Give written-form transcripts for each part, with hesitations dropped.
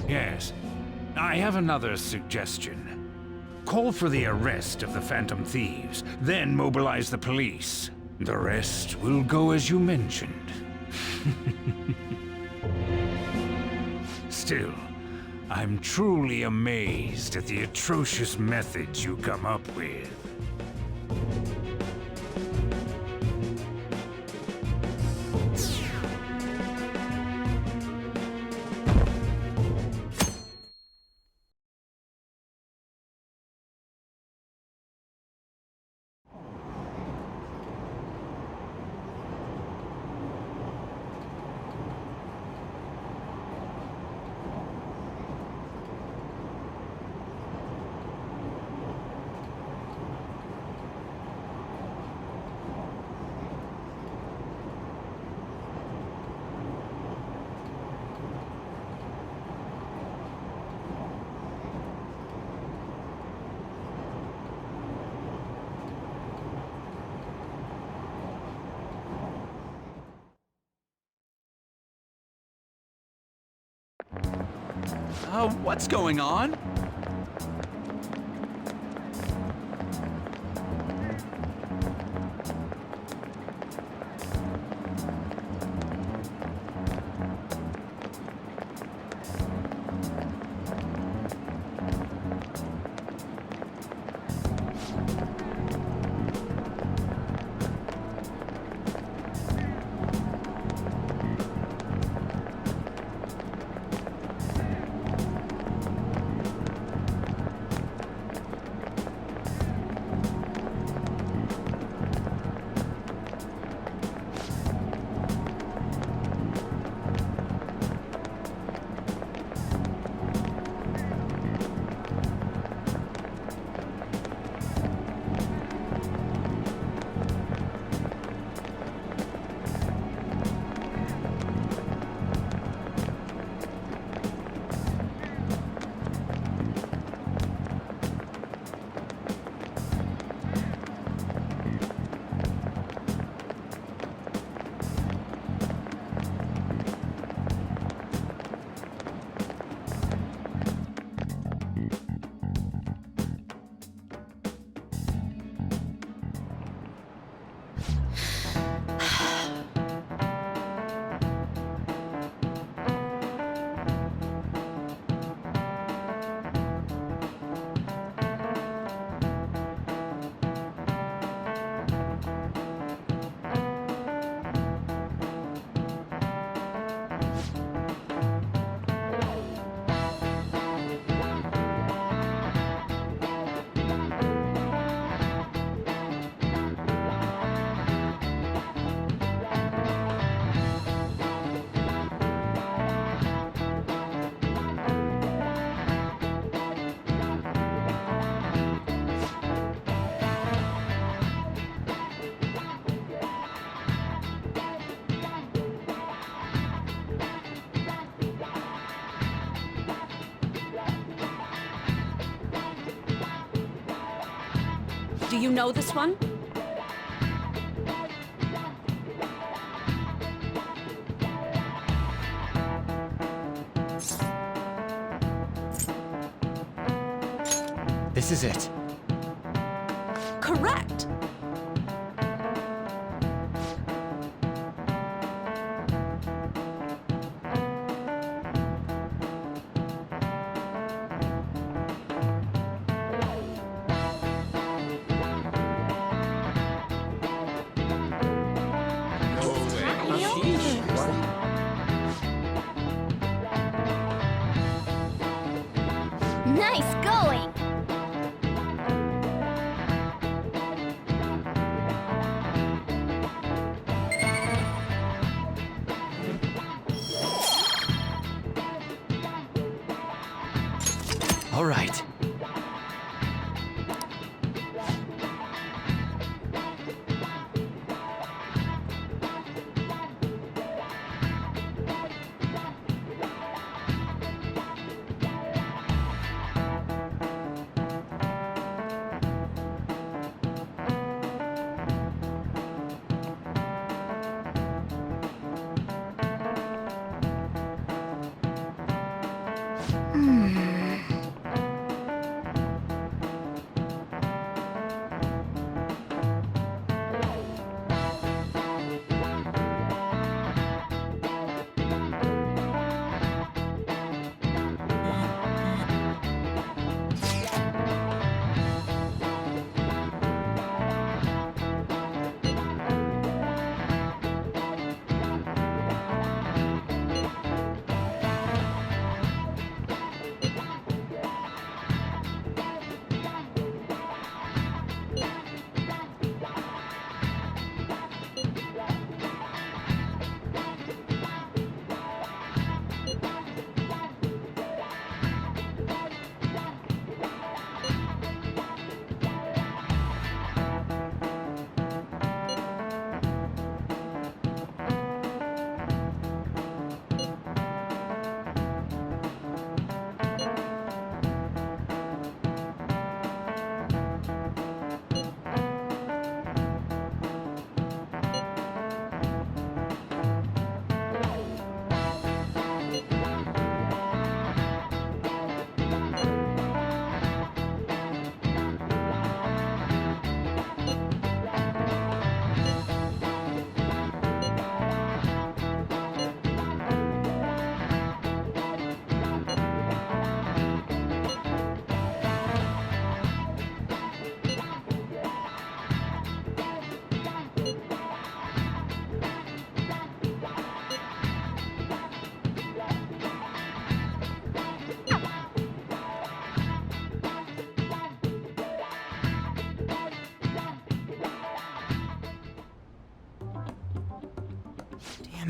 Yes, I have another suggestion. Call for the arrest of the Phantom Thieves, then mobilize the police. The rest will go as you mentioned. Still, I'm truly amazed at the atrocious methods you come up with. What's going on? Do you know this one? This is it. Correct! Nice going! All right.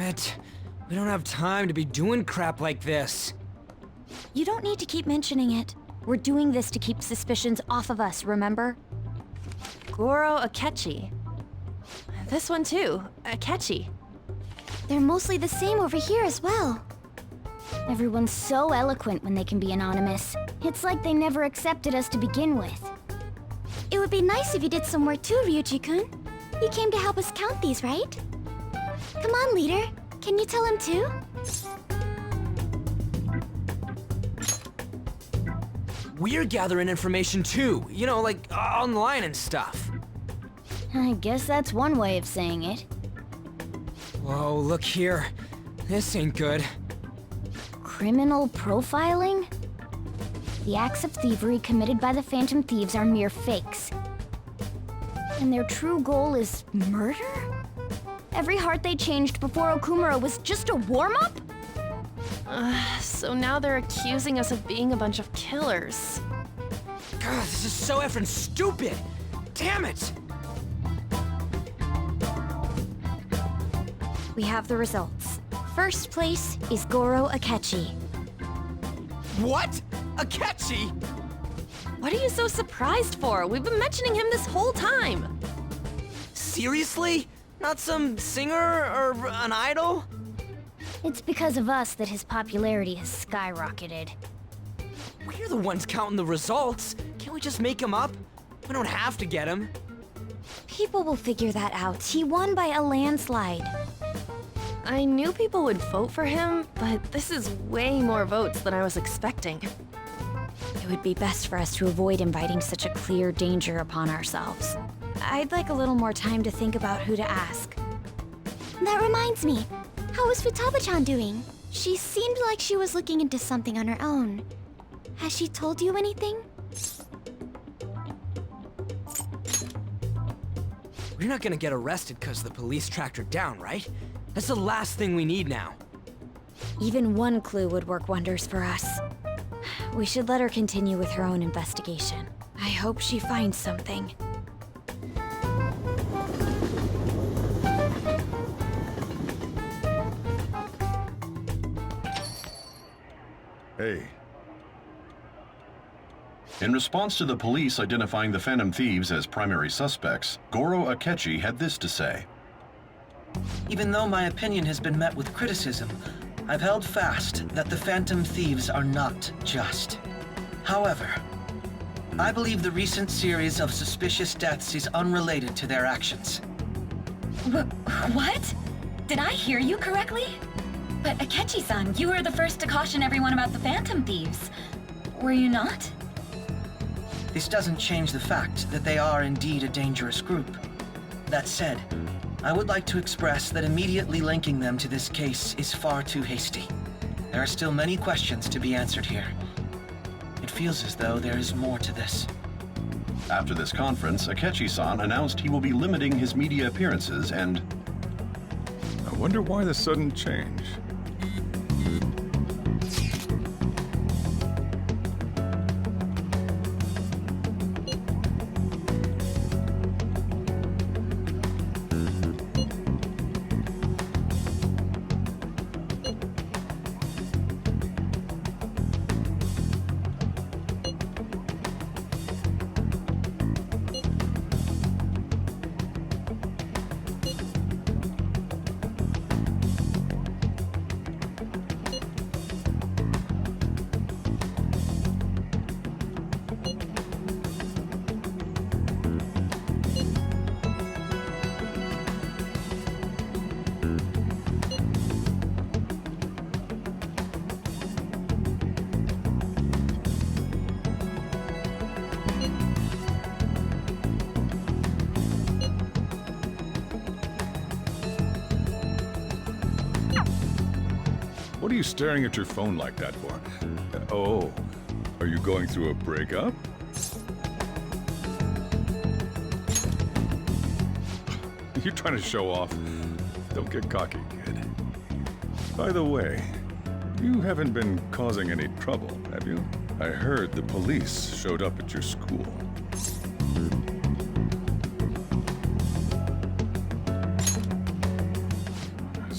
Damn it. We don't have time to be doing crap like this. You don't need to keep mentioning it. We're doing this to keep suspicions off of us, remember? Goro Akechi. This one too, Akechi. They're mostly the same over here as well. Everyone's so eloquent when they can be anonymous. It's like they never accepted us to begin with. It would be nice if you did some work too, Ryuji-kun. You came to help us count these, right? Come on, leader. Can you tell him too? We're gathering information too, you know, like online and stuff. I guess that's one way of saying it. Whoa, look here. This ain't good. Criminal profiling? The acts of thievery committed by the Phantom Thieves are mere fakes. And their true goal is murder? Every heart they changed before Okumura was just a warm-up? So now they're accusing us of being a bunch of killers. God, this is so effing stupid! Damn it! We have the results. First place is Goro Akechi. What? Akechi? What are you so surprised for? We've been mentioning him this whole time. Seriously? Not some singer or an idol? It's because of us that his popularity has skyrocketed. We're the ones counting the results. Can't we just make him up? We don't have to get him. People will figure that out. He won by a landslide. I knew people would vote for him, but this is way more votes than I was expecting. It would be best for us to avoid inviting such a clear danger upon ourselves. I'd like a little more time to think about who to ask. That reminds me. How is Futaba-chan doing? She seemed like she was looking into something on her own. Has she told you anything? We're not gonna get arrested because the police tracked her down, right? That's the last thing we need now. Even one clue would work wonders for us. We should let her continue with her own investigation. I hope she finds something. Hey. In response to the police identifying the Phantom Thieves as primary suspects, Goro Akechi had this to say. Even though my opinion has been met with criticism, I've held fast that the Phantom Thieves are not just. However, I believe the recent series of suspicious deaths is unrelated to their actions. What? Did I hear you correctly? But Akechi-san, you were the first to caution everyone about the Phantom Thieves. Were you not? This doesn't change the fact that they are indeed a dangerous group. That said, I would like to express that immediately linking them to this case is far too hasty. There are still many questions to be answered here. It feels as though there is more to this. After this conference, Akechi-san announced he will be limiting his media appearances and... I wonder why the sudden change. What are you staring at your phone like that for? Oh, are you going through a breakup? You're trying to show off. Don't get cocky, kid. By the way, you haven't been causing any trouble, have you? I heard the police showed up at your school.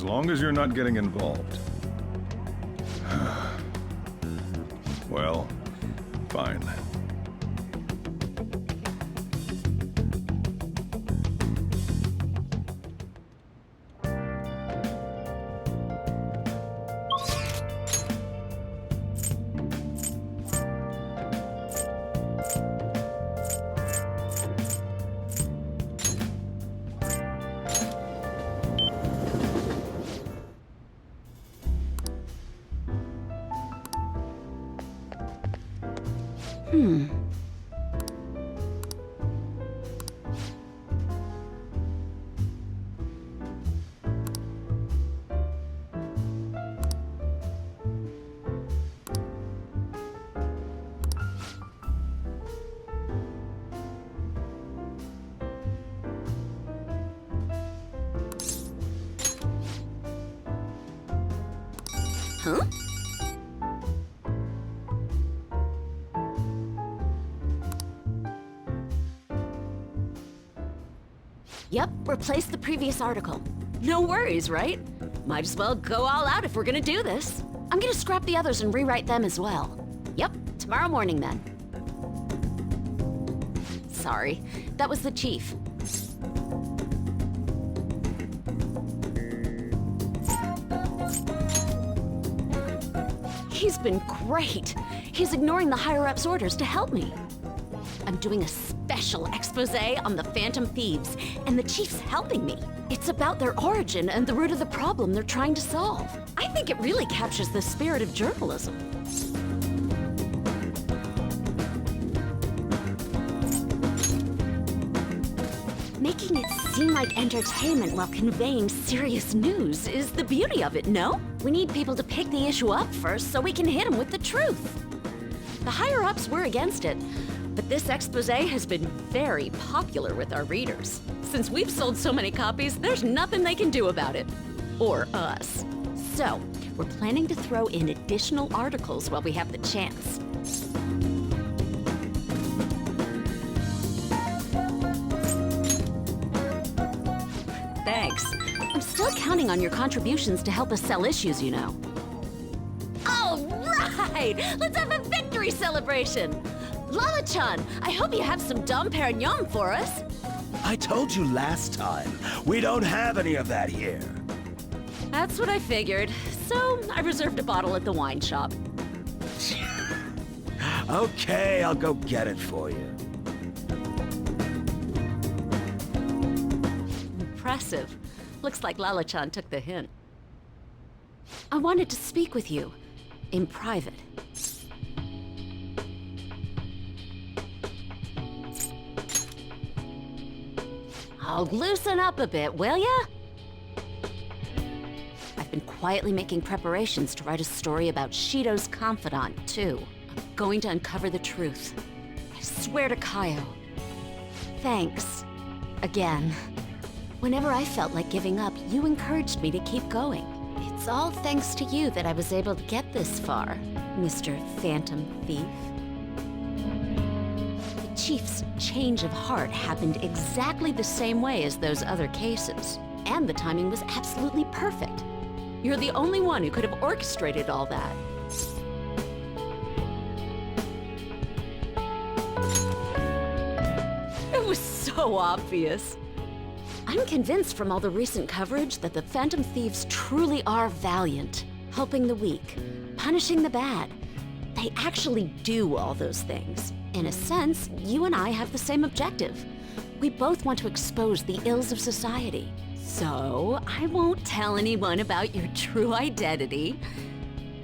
as long as you're not getting involved. Well, fine. Huh? Yep, replace the previous article. No worries, right? Might as well go all out if we're gonna do this. I'm gonna scrap the others and rewrite them as well. Yep, tomorrow morning then. Sorry, that was the chief. He's been great. He's ignoring the higher-ups' orders to help me. I'm doing a special expose on the Phantom Thieves, and the chief's helping me. It's about their origin and the root of the problem they're trying to solve. I think it really captures the spirit of journalism. Making it seem like entertainment while conveying serious news is the beauty of it, no? We need people to pick the issue up first so we can hit them with the truth. The higher-ups were against it, but this expose has been very popular with our readers. Since we've sold so many copies, there's nothing they can do about it. Or us. So, we're planning to throw in additional articles while we have the chance. Thanks. I'm still counting on your contributions to help us sell issues, you know. All right! Let's have a victory celebration! Lala-chan, I hope you have some Dom Perignon for us. I told you last time, we don't have any of that here. That's what I figured. So, I reserved a bottle at the wine shop. Okay, I'll go get it for you. Impressive. Looks like Lala-chan took the hint. I wanted to speak with you. In private. Oh, loosen up a bit, will ya? I've been quietly making preparations to write a story about Shido's confidant, too. I'm going to uncover the truth. I swear to Kaio. Thanks. Again. Whenever I felt like giving up, you encouraged me to keep going. It's all thanks to you that I was able to get this far, Mr. Phantom Thief. The Chief's change of heart happened exactly the same way as those other cases, and the timing was absolutely perfect. You're the only one who could have orchestrated all that. It was so obvious. I'm convinced from all the recent coverage that the Phantom Thieves truly are valiant, helping the weak, punishing the bad. They actually do all those things. In a sense, you and I have the same objective. We both want to expose the ills of society. So, I won't tell anyone about your true identity.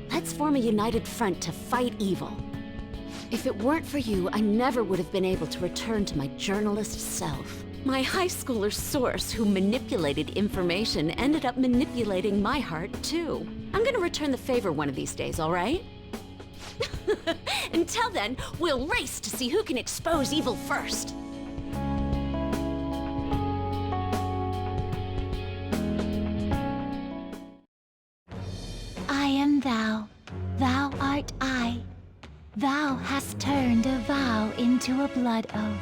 Let's form a united front to fight evil. If it weren't for you, I never would have been able to return to my journalist self. My high schooler source who manipulated information ended up manipulating my heart, too. I'm gonna return the favor one of these days, all right? Until then, we'll race to see who can expose evil first. I am thou, thou art I. Thou hast turned a vow into a blood oath.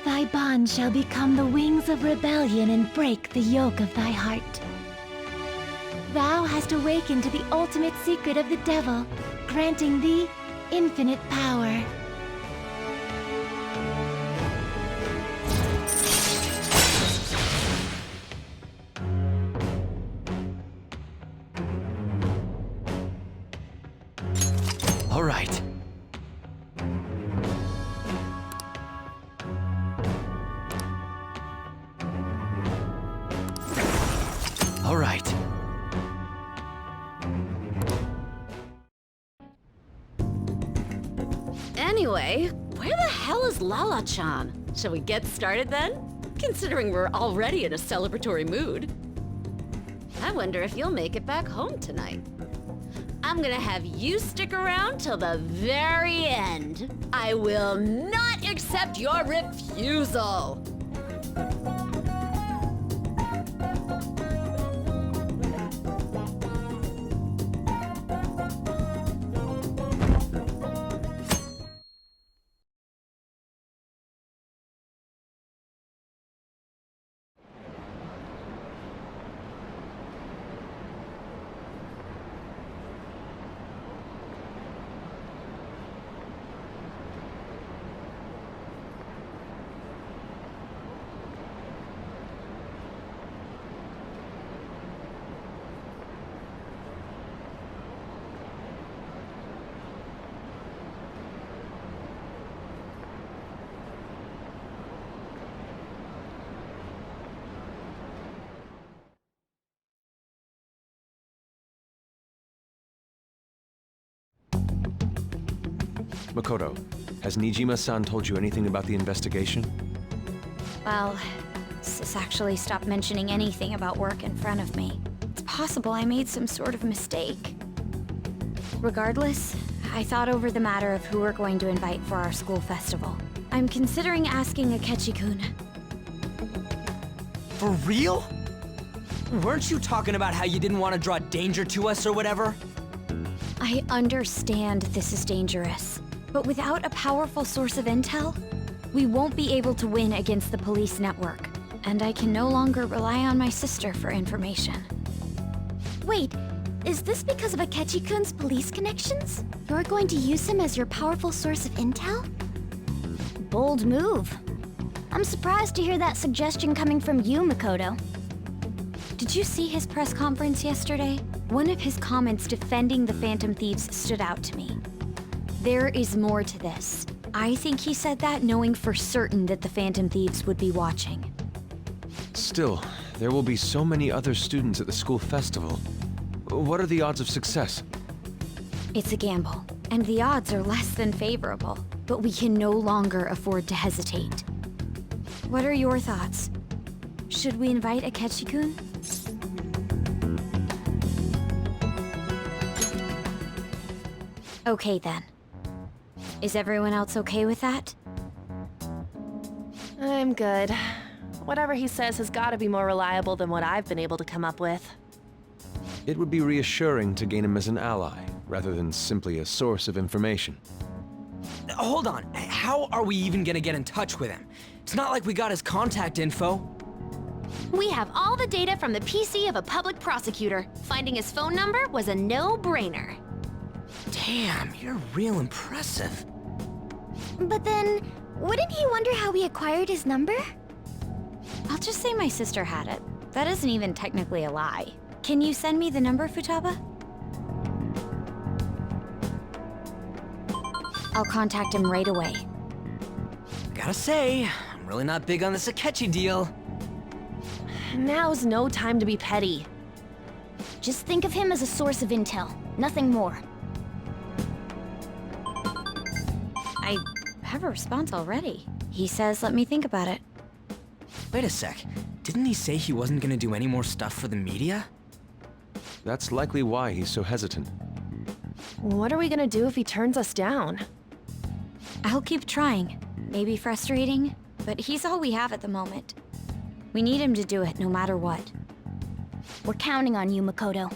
Thy bond shall become the wings of rebellion and break the yoke of thy heart. Thou hast awakened to the ultimate secret of the devil, granting thee infinite power. All right. All right. Anyway, where the hell is Lala-chan? Shall we get started then? Considering we're already in a celebratory mood. I wonder if you'll make it back home tonight. I'm gonna have you stick around till the very end. I will not accept your refusal. Makoto, has Nijima-san told you anything about the investigation? Well, Sis actually stopped mentioning anything about work in front of me. It's possible I made some sort of mistake. Regardless, I thought over the matter of who we're going to invite for our school festival. I'm considering asking Akechi-kun. For real? Weren't you talking about how you didn't want to draw danger to us or whatever? I understand this is dangerous, but without a powerful source of intel, we won't be able to win against the police network, and I can no longer rely on my sister for information. Wait, is this because of Akechi-kun's police connections? You're going to use him as your powerful source of intel? Bold move. I'm surprised to hear that suggestion coming from you, Makoto. Did you see his press conference yesterday? One of his comments defending the Phantom Thieves stood out to me. There is more to this. I think he said that knowing for certain that the Phantom Thieves would be watching. Still, there will be so many other students at the school festival. What are the odds of success? It's a gamble, and the odds are less than favorable, but we can no longer afford to hesitate. What are your thoughts? Should we invite Akechi-kun? Okay then. Is everyone else okay with that? I'm good. Whatever he says has got to be more reliable than what I've been able to come up with. It would be reassuring to gain him as an ally, rather than simply a source of information. Hold on, how are we even gonna get in touch with him? It's not like we got his contact info. We have all the data from the PC of a public prosecutor. Finding his phone number was a no-brainer. Damn, you're real impressive. But then, wouldn't he wonder how we acquired his number? I'll just say my sister had it. That isn't even technically a lie. Can you send me the number, Futaba? I'll contact him right away. Gotta say, I'm really not big on this Akechi deal. Now's no time to be petty. Just think of him as a source of intel, nothing more. I have a response already. He says let me think about it. Wait a sec, didn't he say he wasn't gonna do any more stuff for the media? That's likely why he's so hesitant. What are we gonna do if he turns us down? I'll keep trying. Maybe frustrating, but he's all we have at the moment. We need him to do it no matter what. We're counting on you, Makoto.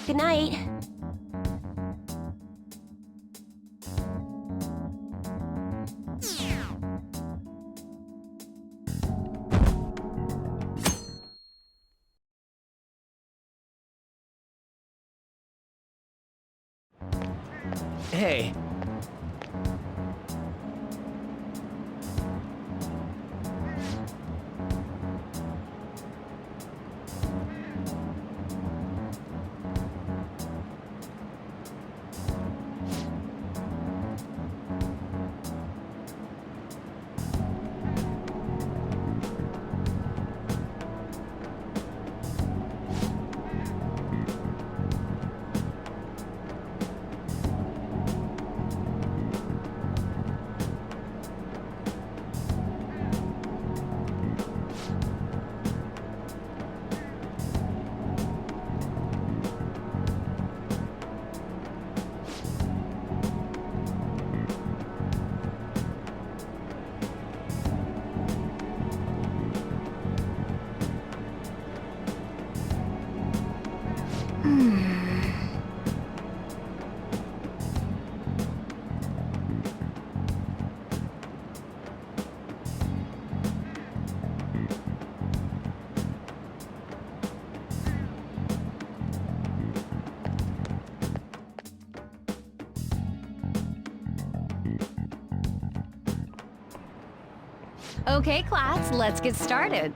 Good night. Hey. Okay, class, let's get started.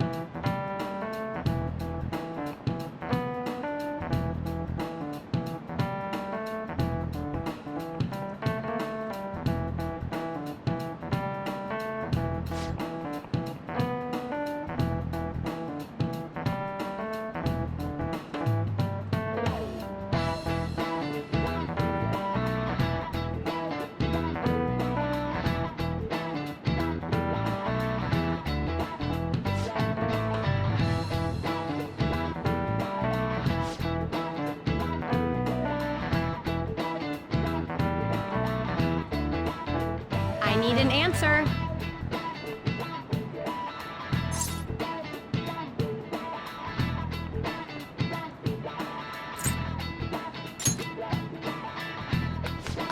I need an answer.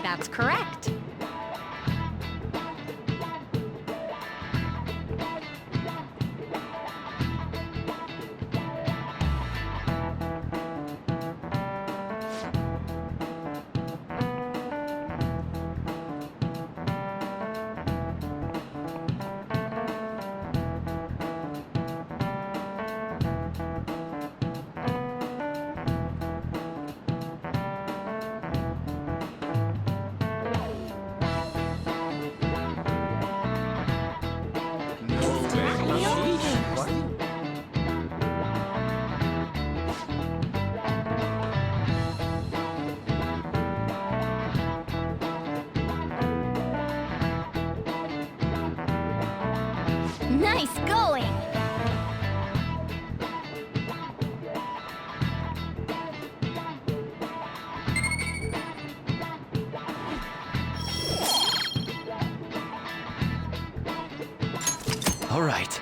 That's correct. Nice going! All right.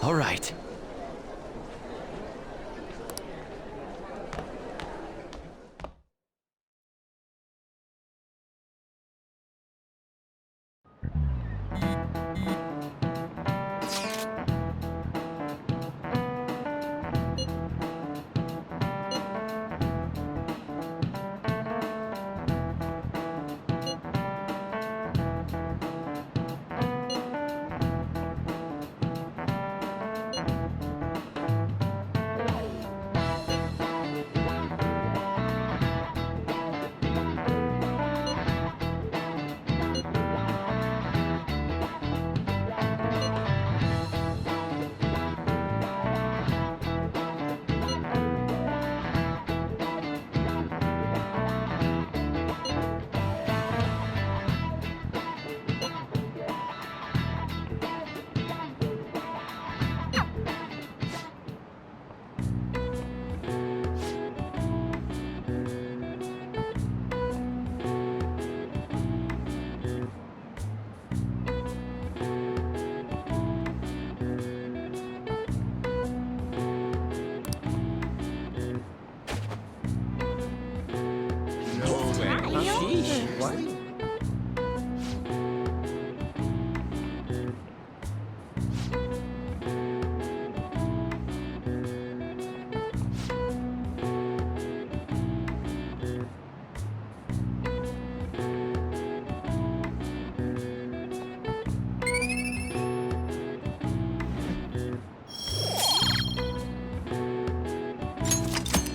All right.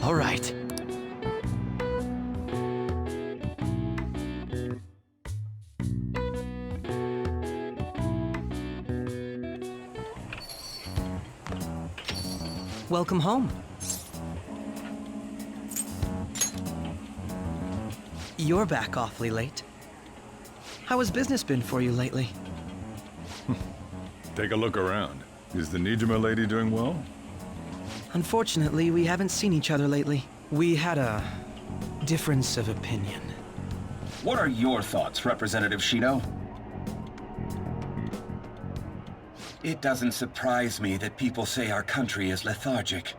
All right. Welcome home. You're back awfully late. How has business been for you lately? Take a look around. Is the Nijima lady doing well? Unfortunately, we haven't seen each other lately. We had a difference of opinion. What are your thoughts, Representative Shido? It doesn't surprise me that people say our country is lethargic.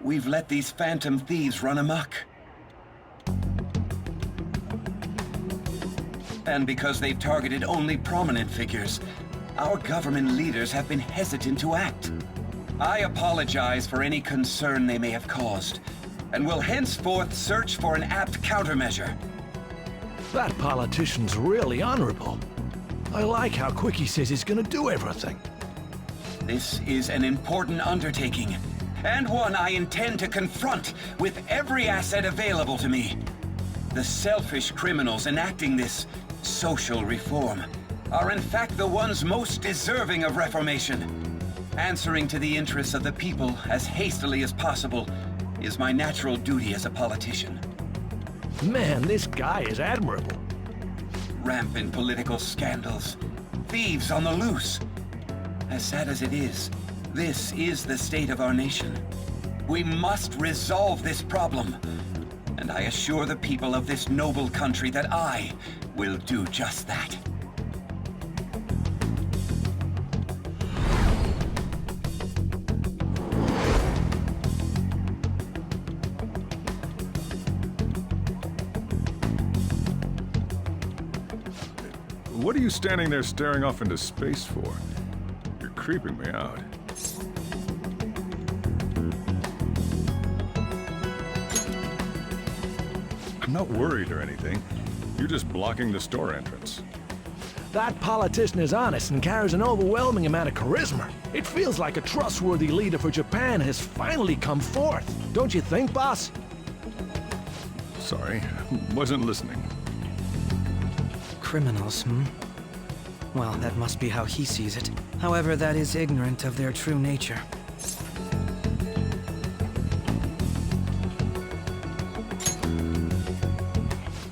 We've let these phantom thieves run amok. And because they've targeted only prominent figures, our government leaders have been hesitant to act. I apologize for any concern they may have caused, and will henceforth search for an apt countermeasure. That politician's really honorable. I like how quick he says he's gonna do everything. This is an important undertaking, and one I intend to confront with every asset available to me. The selfish criminals enacting this social reform are in fact the ones most deserving of reformation. Answering to the interests of the people as hastily as possible is my natural duty as a politician. Man, this guy is admirable. Rampant political scandals, thieves on the loose. As sad as it is, this is the state of our nation. We must resolve this problem. And I assure the people of this noble country that I will do just that. What are you standing there staring off into space for? You're creeping me out. I'm not worried or anything. You're just blocking the store entrance. That politician is honest and carries an overwhelming amount of charisma. It feels like a trustworthy leader for Japan has finally come forth. Don't you think, boss? Sorry, wasn't listening. Criminals, hmm? Well, that must be how he sees it. However, that is ignorant of their true nature.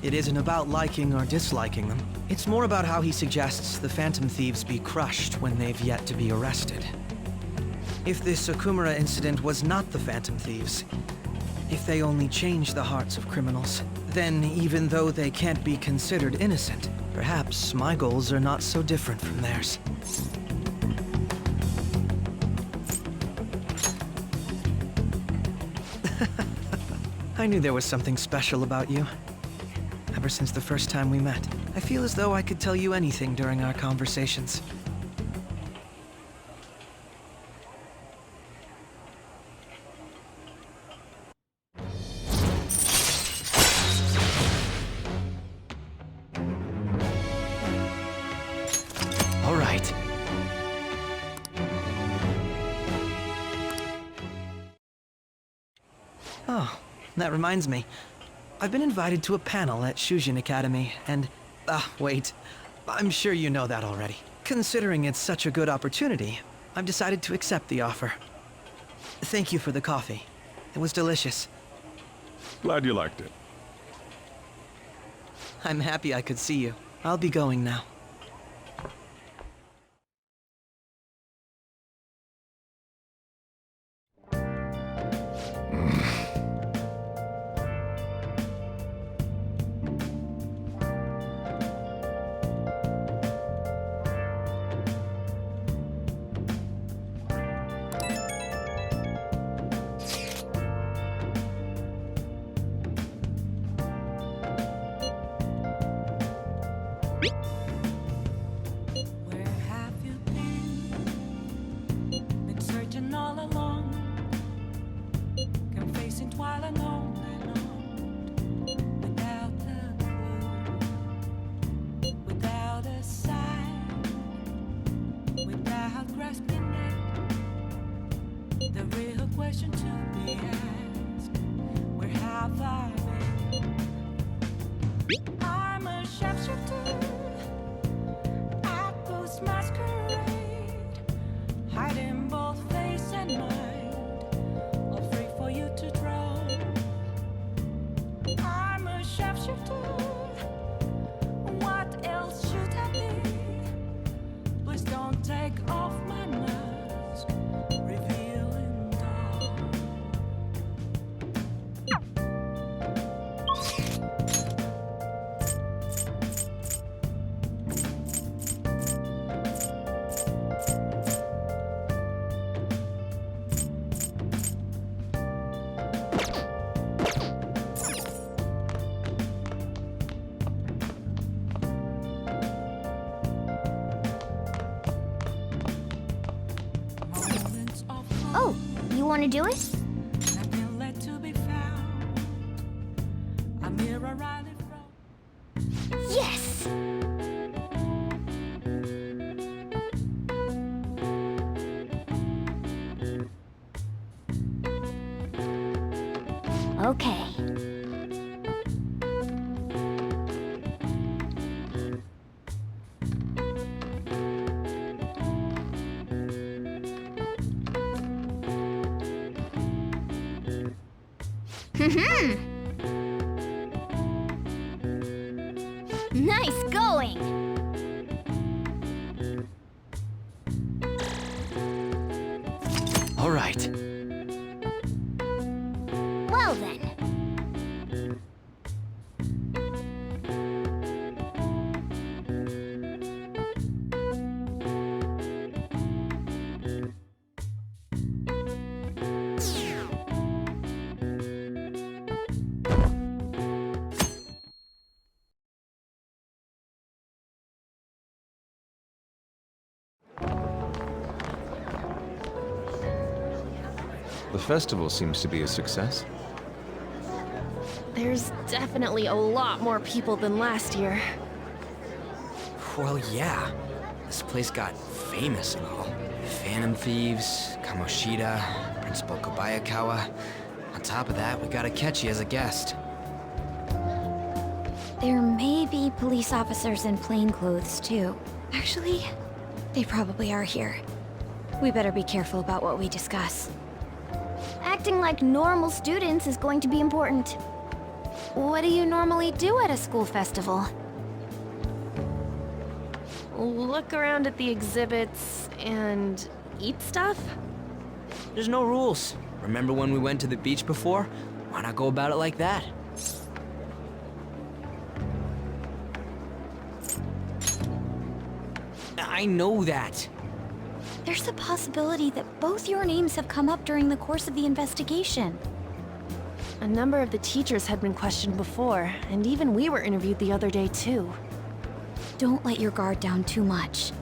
It isn't about liking or disliking them. It's more about how he suggests the Phantom Thieves be crushed when they've yet to be arrested. If this Okumura incident was not the Phantom Thieves, if they only change the hearts of criminals, then even though they can't be considered innocent, perhaps my goals are not so different from theirs. I knew there was something special about you. Ever since the first time we met, I feel as though I could tell you anything during our conversations. All right. Oh, that reminds me. I've been invited to a panel at Shujin Academy, and... wait. I'm sure you know that already. Considering it's such a good opportunity, I've decided to accept the offer. Thank you for the coffee. It was delicious. Glad you liked it. I'm happy I could see you. I'll be going now. Oh, you want to do it? Yes! Okay. Nice going! All right. Well then. The festival seems to be a success. There's definitely a lot more people than last year. Well, yeah. This place got famous and all. Phantom Thieves, Kamoshida, Principal Kobayakawa. On top of that, we got Akechi as a guest. There may be police officers in plainclothes, too. Actually, they probably are here. We better be careful about what we discuss. Acting like normal students is going to be important. What do you normally do at a school festival? Look around at the exhibits and eat stuff? There's no rules. Remember when we went to the beach before? Why not go about it like that? I know that. There's a possibility that both your names have come up during the course of the investigation. A number of the teachers had been questioned before, and even we were interviewed the other day too. Don't let your guard down too much.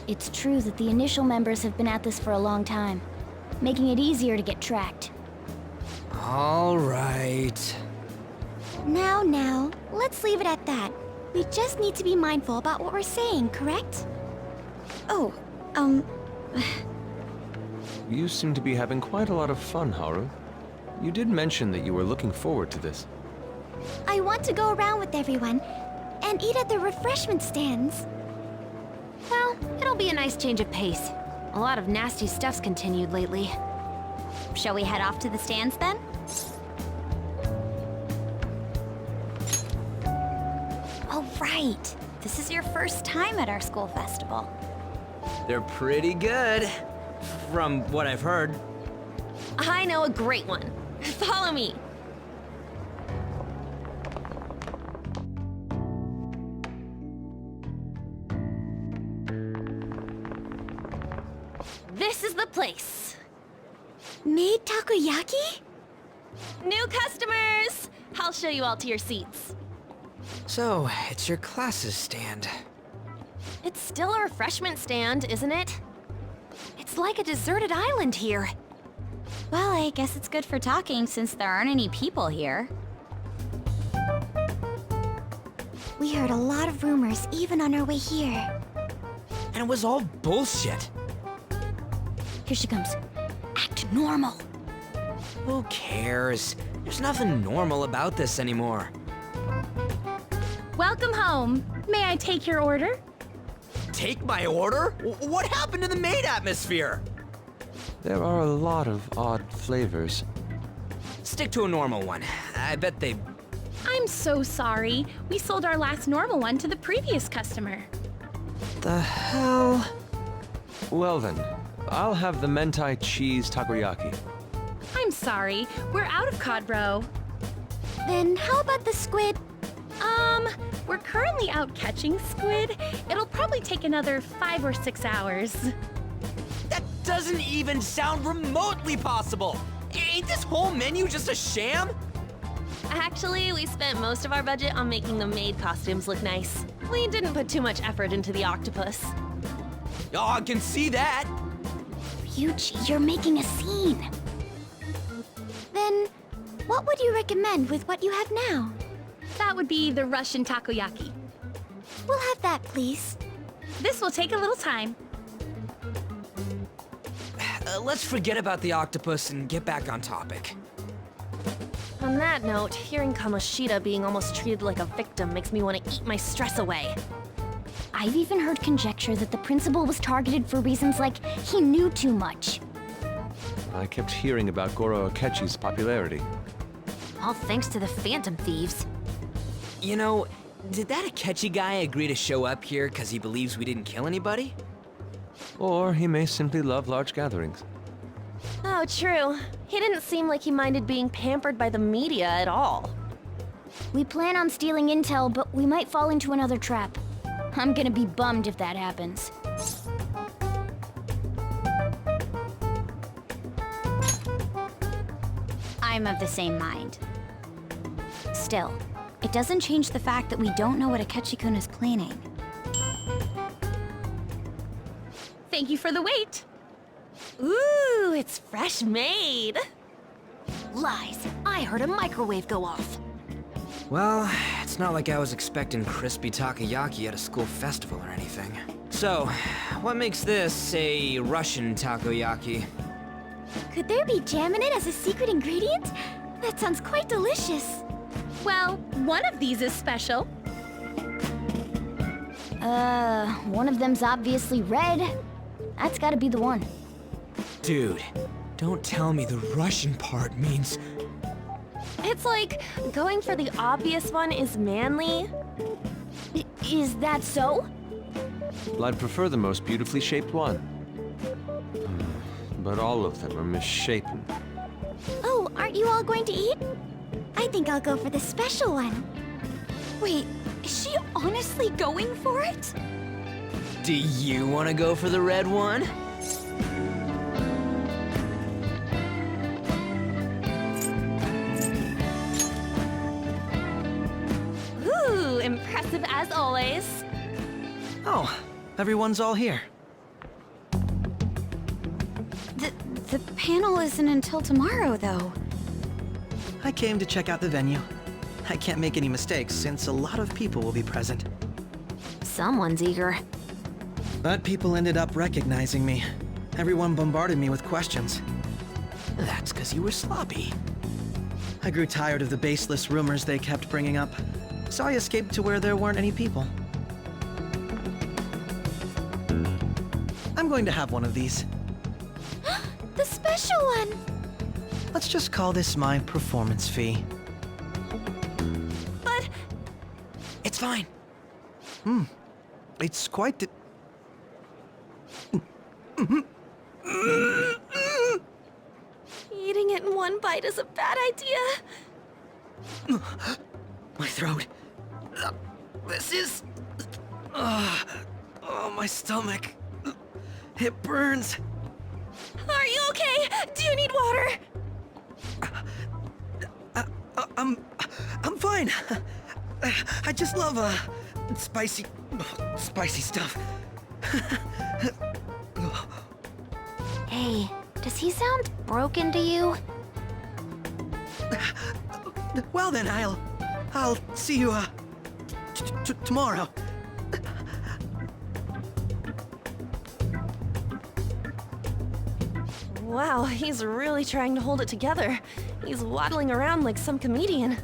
It's true that the initial members have been at this for a long time, making it easier to get tracked. All right. Now, let's leave it at that. We just need to be mindful about what we're saying, correct? Oh, You seem to be having quite a lot of fun, Haru. You did mention that you were looking forward to this. I want to go around with everyone and eat at the refreshment stands. Well, it'll be a nice change of pace. A lot of nasty stuff's continued lately. Shall we head off to the stands then? Oh, right. This is your first time at our school festival. They're pretty good, from what I've heard. I know a great one. Follow me. This is the place. Made takoyaki? New customers! I'll show you all to your seats. So, it's your class's stand. It's still a refreshment stand, isn't it? It's like a deserted island here. Well, I guess it's good for talking since there aren't any people here. We heard a lot of rumors even on our way here. And it was all bullshit. Here she comes. Act normal. Who cares? There's nothing normal about this anymore. Welcome home. May I take your order? Take my order? What happened to the maid atmosphere? There are a lot of odd flavors. Stick to a normal one. I bet they... I'm so sorry. We sold our last normal one to the previous customer. The hell? Well then, I'll have the mentai cheese takoyaki. I'm sorry. We're out of cod roe. Then how about the squid? We're currently out catching squid. It'll probably take another 5 or 6 hours. That doesn't even sound remotely possible! Ain't this whole menu just a sham? Actually, we spent most of our budget on making the maid costumes look nice. We didn't put too much effort into the octopus. Oh, I can see that! Ryuji, you're making a scene. Then, what would you recommend with what you have now? That would be the Russian takoyaki. We'll have that, please. This will take a little time. Let's forget about the octopus and get back on topic. On that note, hearing Kamoshida being almost treated like a victim makes me want to eat my stress away. I've even heard conjecture that the principal was targeted for reasons like he knew too much. I kept hearing about Goro Akechi's popularity. All thanks to the Phantom Thieves. You know, did that Akechi guy agree to show up here because he believes we didn't kill anybody? Or he may simply love large gatherings. Oh, true. He didn't seem like he minded being pampered by the media at all. We plan on stealing intel, but we might fall into another trap. I'm gonna be bummed if that happens. I'm of the same mind. Still, it doesn't change the fact that we don't know what Akechi-kun is planning. Thank you for the wait. Ooh, it's fresh made. Lies. I heard a microwave go off. Well, it's not like I was expecting crispy takoyaki at a school festival or anything. So, what makes this a Russian takoyaki? Could there be jam in it as a secret ingredient? That sounds quite delicious. Well, one of these is special. One of them's obviously red. That's gotta be the one. Dude, don't tell me the Russian part means... It's like going for the obvious one is manly. Is that so? Well, I'd prefer the most beautifully shaped one. But all of them are misshapen. Oh, aren't you all going to eat? I think I'll go for the special one. Wait, is she honestly going for it? Do you want to go for the red one? Ooh, impressive as always. Oh, everyone's all here. The panel isn't until tomorrow, though. I came to check out the venue. I can't make any mistakes since a lot of people will be present. Someone's eager. But people ended up recognizing me. Everyone bombarded me with questions. That's because you were sloppy. I grew tired of the baseless rumors they kept bringing up, so I escaped to where there weren't any people. I'm going to have one of these. The special one! Let's just call this my performance fee. But... It's fine. It's quite the... Eating it in one bite is a bad idea. My throat. This is... oh, my stomach. It burns. Are you okay? Do you need water? I'm fine. I just love, spicy stuff. Hey, does he sound broken to you? Well then, I'll see you, tomorrow. Wow, he's really trying to hold it together. He's waddling around like some comedian.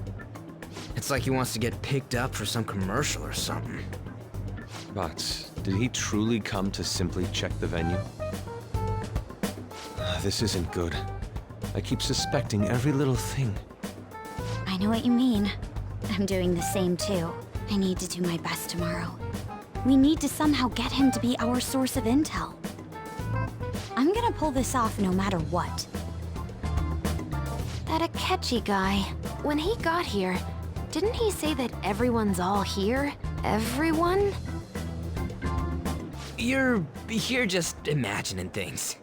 It's like he wants to get picked up for some commercial or something. But did he truly come to simply check the venue? This isn't good. I keep suspecting every little thing. I know what you mean. I'm doing the same too. I need to do my best tomorrow. We need to somehow get him to be our source of intel. I'm gonna pull this off no matter what. That Akechi guy, when he got here, didn't he say that everyone's all here? Everyone? You're just imagining things.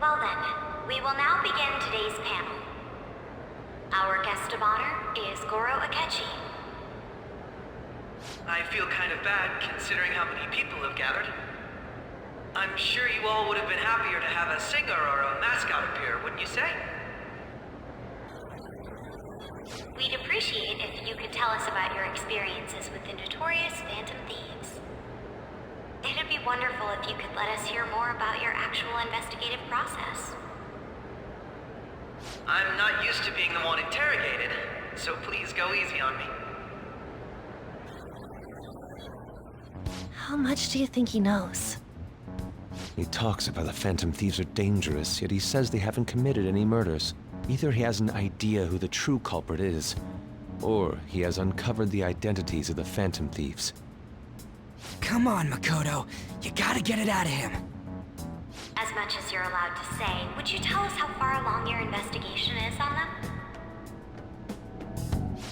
Well then, we will now begin today's panel. Our guest of honor is Goro Akechi. I feel kind of bad considering how many people have gathered. I'm sure you all would have been happier to have a singer or a mascot appear, wouldn't you say? We'd appreciate if you could tell us about your experiences with the notorious Phantom Thieves. It'd be wonderful if you could let us hear more about your actual investigative process. I'm not used to being the one interrogated, so please go easy on me. How much do you think he knows? He talks about the Phantom Thieves are dangerous, yet he says they haven't committed any murders. Either he has an idea who the true culprit is, or he has uncovered the identities of the Phantom Thieves. Come on, Makoto. You gotta get it out of him. As much as you're allowed to say, would you tell us how far along your investigation is on them?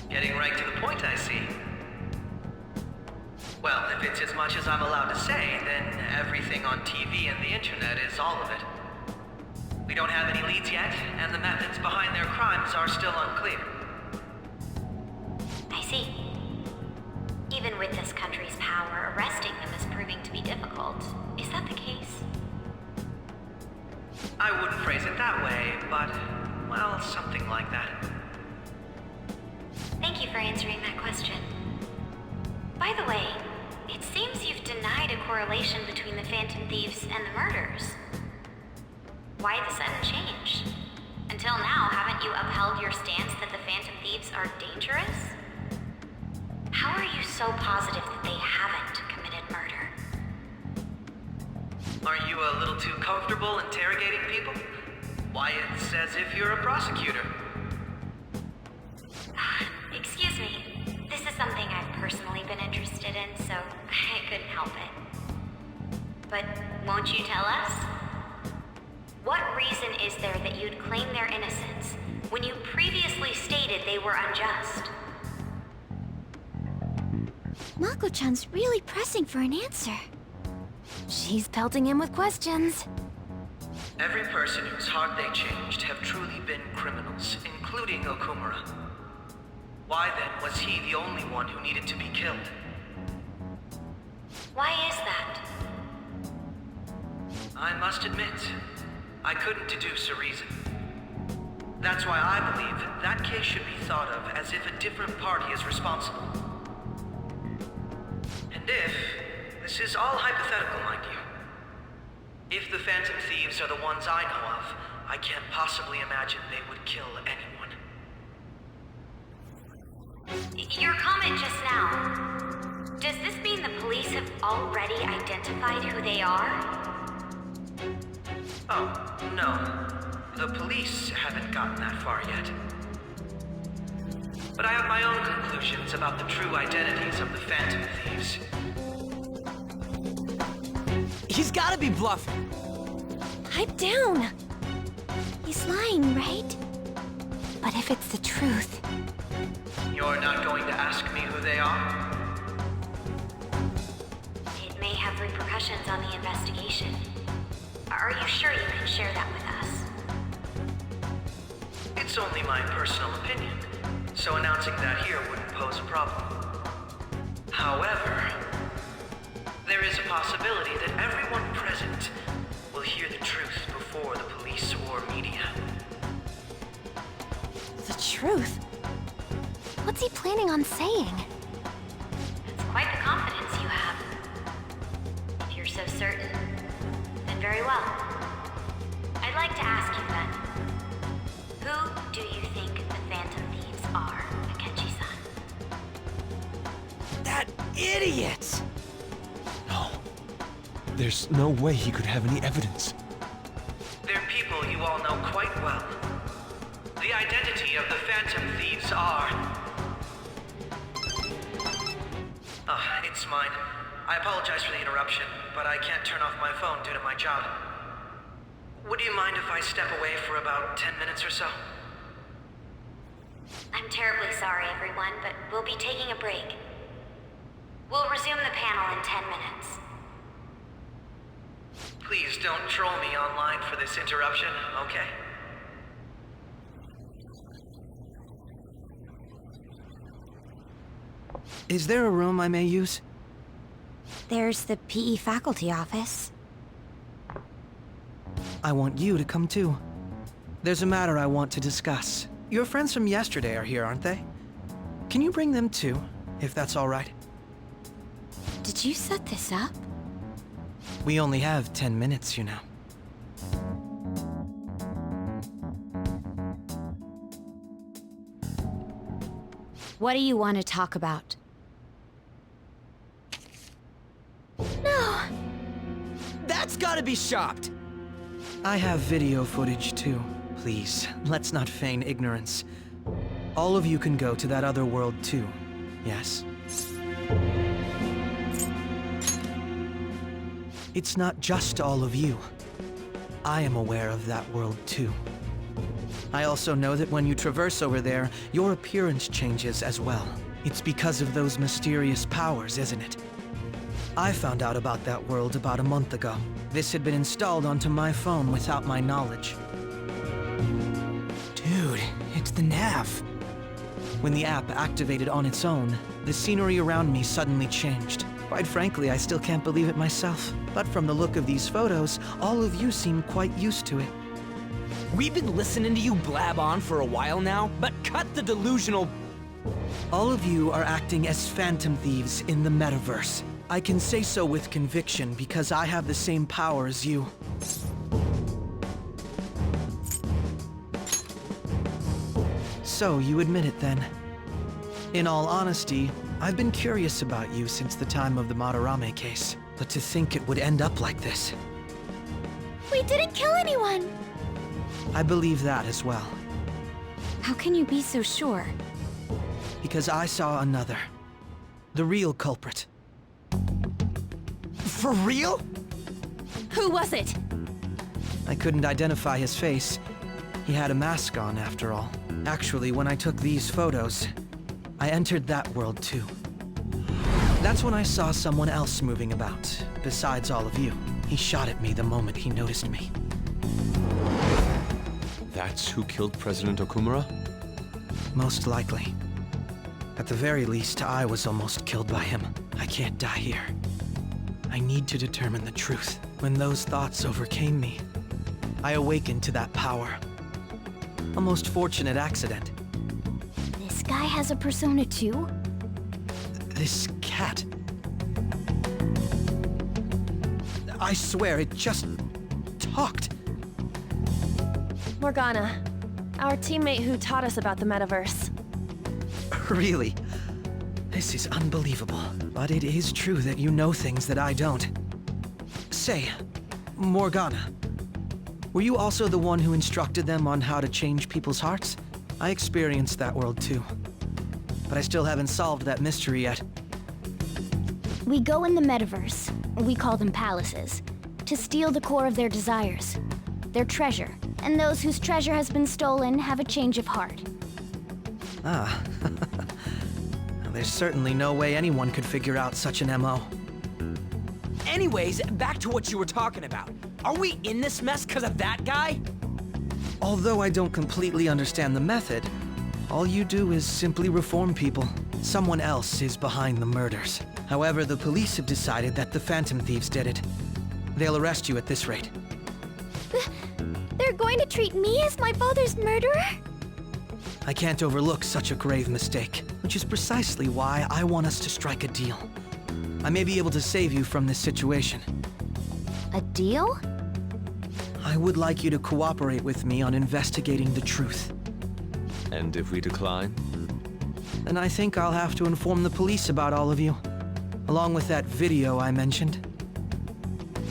Getting right to the point, I see. Well, if it's as much as I'm allowed to say, then everything on TV and the internet is all of it. We don't have any leads yet, and the methods behind their crimes are still unclear. I see. Even with this country's power, arresting them is proving to be difficult. Is that the case? I wouldn't phrase it that way, but, well, something like that. Thank you for answering that question. By the way, it seems you've denied a correlation between the Phantom Thieves and the murders. Why the sudden change? Until now, haven't you upheld your stance that the Phantom Thieves are dangerous? How are you so positive that they haven't committed murder? Are you a little too comfortable interrogating people? Why, it's as if you're a prosecutor. Excuse me. This is something I've personally been interested in, so I couldn't help it. But won't you tell us? What reason is there that you'd claim their innocence when you previously stated they were unjust? Mako-chan's really pressing for an answer. She's pelting him with questions. Every person whose heart they changed have truly been criminals, including Okumura. Why then was he the only one who needed to be killed? Why is that? I must admit, I couldn't deduce a reason. That's why I believe that case should be thought of as if a different party is responsible. And if, this is all hypothetical, mind you, if the Phantom Thieves are the ones I know of, I can't possibly imagine they would kill anyone. Your comment just now, does this mean the police have already identified who they are? Oh, no. The police haven't gotten that far yet. But I have my own conclusions about the true identities of the Phantom Thieves. He's gotta be bluffing. Pipe down. He's lying, right? But if it's the truth... You're not going to ask me who they are? It may have repercussions on the investigation. Are you sure you can share that with us? It's only my personal opinion, so announcing that here wouldn't pose a problem. However, there is a possibility that everyone present will hear the truth before the police or media. The truth? What's he planning on saying? It's quite the confidence you have. If you're so certain, then very well. I'd like to ask you then, who do you think the Phantom Thieves are, Akechi-san? That idiot! No. There's no way he could have any evidence. They're people you all know quite well. The identity of the Phantom Thieves are... it's mine. I apologize for the interruption, but I can't turn off my phone due to my job. Would you mind if I step away for about 10 minutes or so? I'm terribly sorry, everyone, but we'll be taking a break. We'll resume the panel in 10 minutes. Please don't troll me online for this interruption, okay? Is there a room I may use? There's the PE faculty office. I want you to come too. There's a matter I want to discuss. Your friends from yesterday are here, aren't they? Can you bring them too, if that's all right? Did you set this up? We only have 10 minutes, you know. What do you want to talk about? No! That's gotta be shopped! I have video footage too. Please, let's not feign ignorance. All of you can go to that other world too, yes? It's not just all of you. I am aware of that world too. I also know that when you traverse over there, your appearance changes as well. It's because of those mysterious powers, isn't it? I found out about that world about a month ago. This had been installed onto my phone without my knowledge. Dude, it's the nav. When the app activated on its own, the scenery around me suddenly changed. Quite frankly, I still can't believe it myself. But from the look of these photos, all of you seem quite used to it. We've been listening to you blab on for a while now, but cut the delusional... All of you are acting as phantom thieves in the metaverse. I can say so with conviction because I have the same power as you. So, you admit it then. In all honesty, I've been curious about you since the time of the Madarame case. But to think it would end up like this. We didn't kill anyone! I believe that as well. How can you be so sure? Because I saw another. The real culprit. For real? Who was it? I couldn't identify his face. He had a mask on, after all. Actually, when I took these photos, I entered that world too. That's when I saw someone else moving about, besides all of you. He shot at me the moment he noticed me. That's who killed President Okumura? Most likely. At the very least, I was almost killed by him. I can't die here. I need to determine the truth. When those thoughts overcame me, I awakened to that power. A most fortunate accident. This guy has a persona too? This cat. I swear, it just talked. Morgana, our teammate who taught us about the metaverse. Really? This is unbelievable. But it is true that you know things that I don't. Say, Morgana, were you also the one who instructed them on how to change people's hearts? I experienced that world too. But I still haven't solved that mystery yet. We go in the metaverse, we call them palaces, to steal the core of their desires, their treasure, and those whose treasure has been stolen have a change of heart. Ah. There's certainly no way anyone could figure out such an MO. Anyways, back to what you were talking about. Are we in this mess because of that guy? Although I don't completely understand the method, all you do is simply reform people. Someone else is behind the murders. However, the police have decided that the Phantom Thieves did it. They'll arrest you at this rate. They're going to treat me as my father's murderer? I can't overlook such a grave mistake, which is precisely why I want us to strike a deal. I may be able to save you from this situation. A deal? I would like you to cooperate with me on investigating the truth. And if we decline? Then I think I'll have to inform the police about all of you, along with that video I mentioned.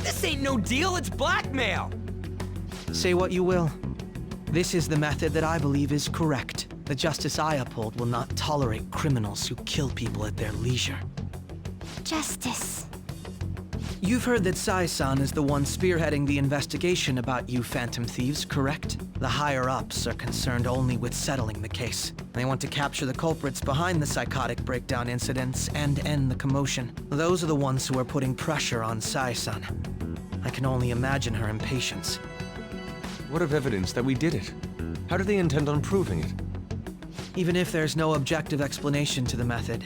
This ain't no deal, it's blackmail! Say what you will. This is the method that I believe is correct. The justice I uphold will not tolerate criminals who kill people at their leisure. Justice. You've heard that Sai-san is the one spearheading the investigation about you Phantom Thieves, correct? The higher-ups are concerned only with settling the case. They want to capture the culprits behind the psychotic breakdown incidents and end the commotion. Those are the ones who are putting pressure on Sai-san. I can only imagine her impatience. What of evidence that we did it? How do they intend on proving it? Even if there's no objective explanation to the method,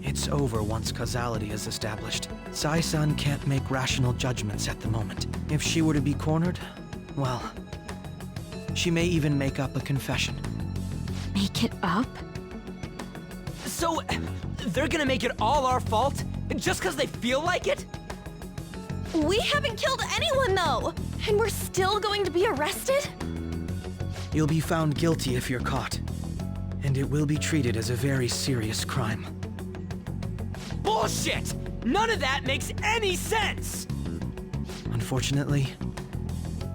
it's over once causality is established. Sai-san can't make rational judgments at the moment. If she were to be cornered, well, she may even make up a confession. Make it up? So, they're gonna make it all our fault? Just because they feel like it? We haven't killed anyone, though! And we're still going to be arrested? You'll be found guilty if you're caught, and it will be treated as a very serious crime. Bullshit! None of that makes any sense! Unfortunately,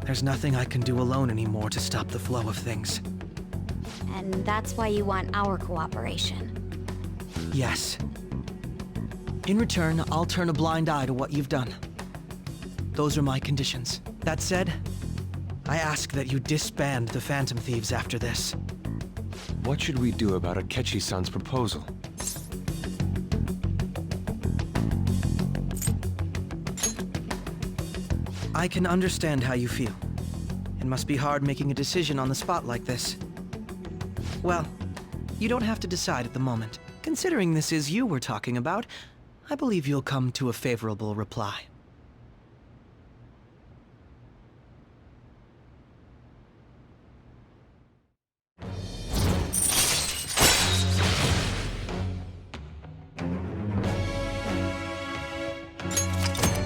there's nothing I can do alone anymore to stop the flow of things. And that's why you want our cooperation. Yes. In return, I'll turn a blind eye to what you've done. Those are my conditions. That said, I ask that you disband the Phantom Thieves after this. What should we do about Akechi-san's proposal? I can understand how you feel. It must be hard making a decision on the spot like this. Well, you don't have to decide at the moment. Considering this is you we're talking about, I believe you'll come to a favorable reply.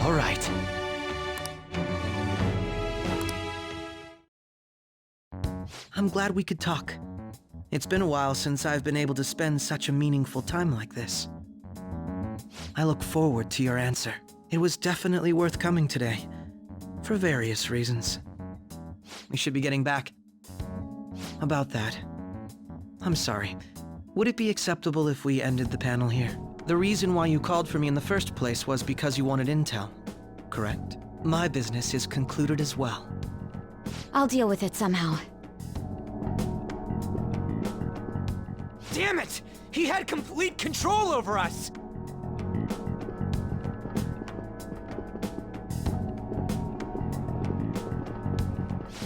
All right. I'm glad we could talk. It's been a while since I've been able to spend such a meaningful time like this. I look forward to your answer. It was definitely worth coming today, for various reasons. We should be getting back. About that, I'm sorry. Would it be acceptable if we ended the panel here? The reason why you called for me in the first place was because you wanted intel, correct? My business is concluded as well. I'll deal with it somehow. Damn it! He had complete control over us!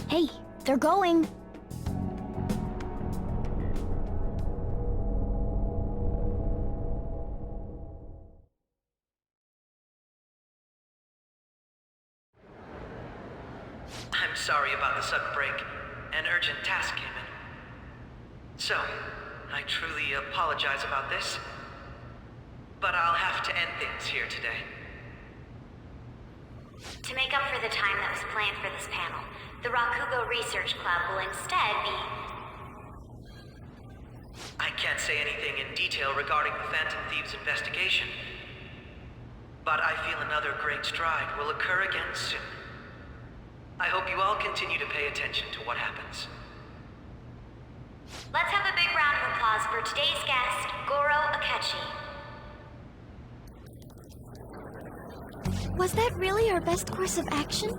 Hey, they're going. I'm sorry about the sudden break. An urgent task came in. So, I truly apologize about this, but I'll have to end things here today. To make up for the time that was planned for this panel, the Rakugo Research Club will instead be... I can't say anything in detail regarding the Phantom Thieves investigation, but I feel another great stride will occur again soon. I hope you all continue to pay attention to what happens. Let's have a big round of applause for today's guest, Goro Akechi. Was that really our best course of action?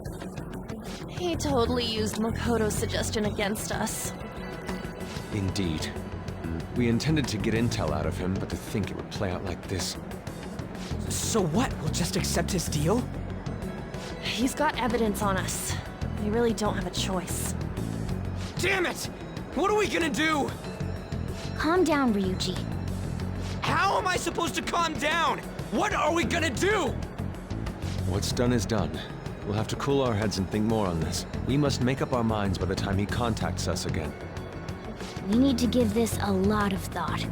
He totally used Makoto's suggestion against us. Indeed. We intended to get intel out of him, but to think it would play out like this. So what? We'll just accept his deal? He's got evidence on us. We really don't have a choice. Damn it! What are we gonna do? Calm down, Ryuji. How am I supposed to calm down? What are we gonna do? What's done is done. We'll have to cool our heads and think more on this. We must make up our minds by the time he contacts us again. We need to give this a lot of thought.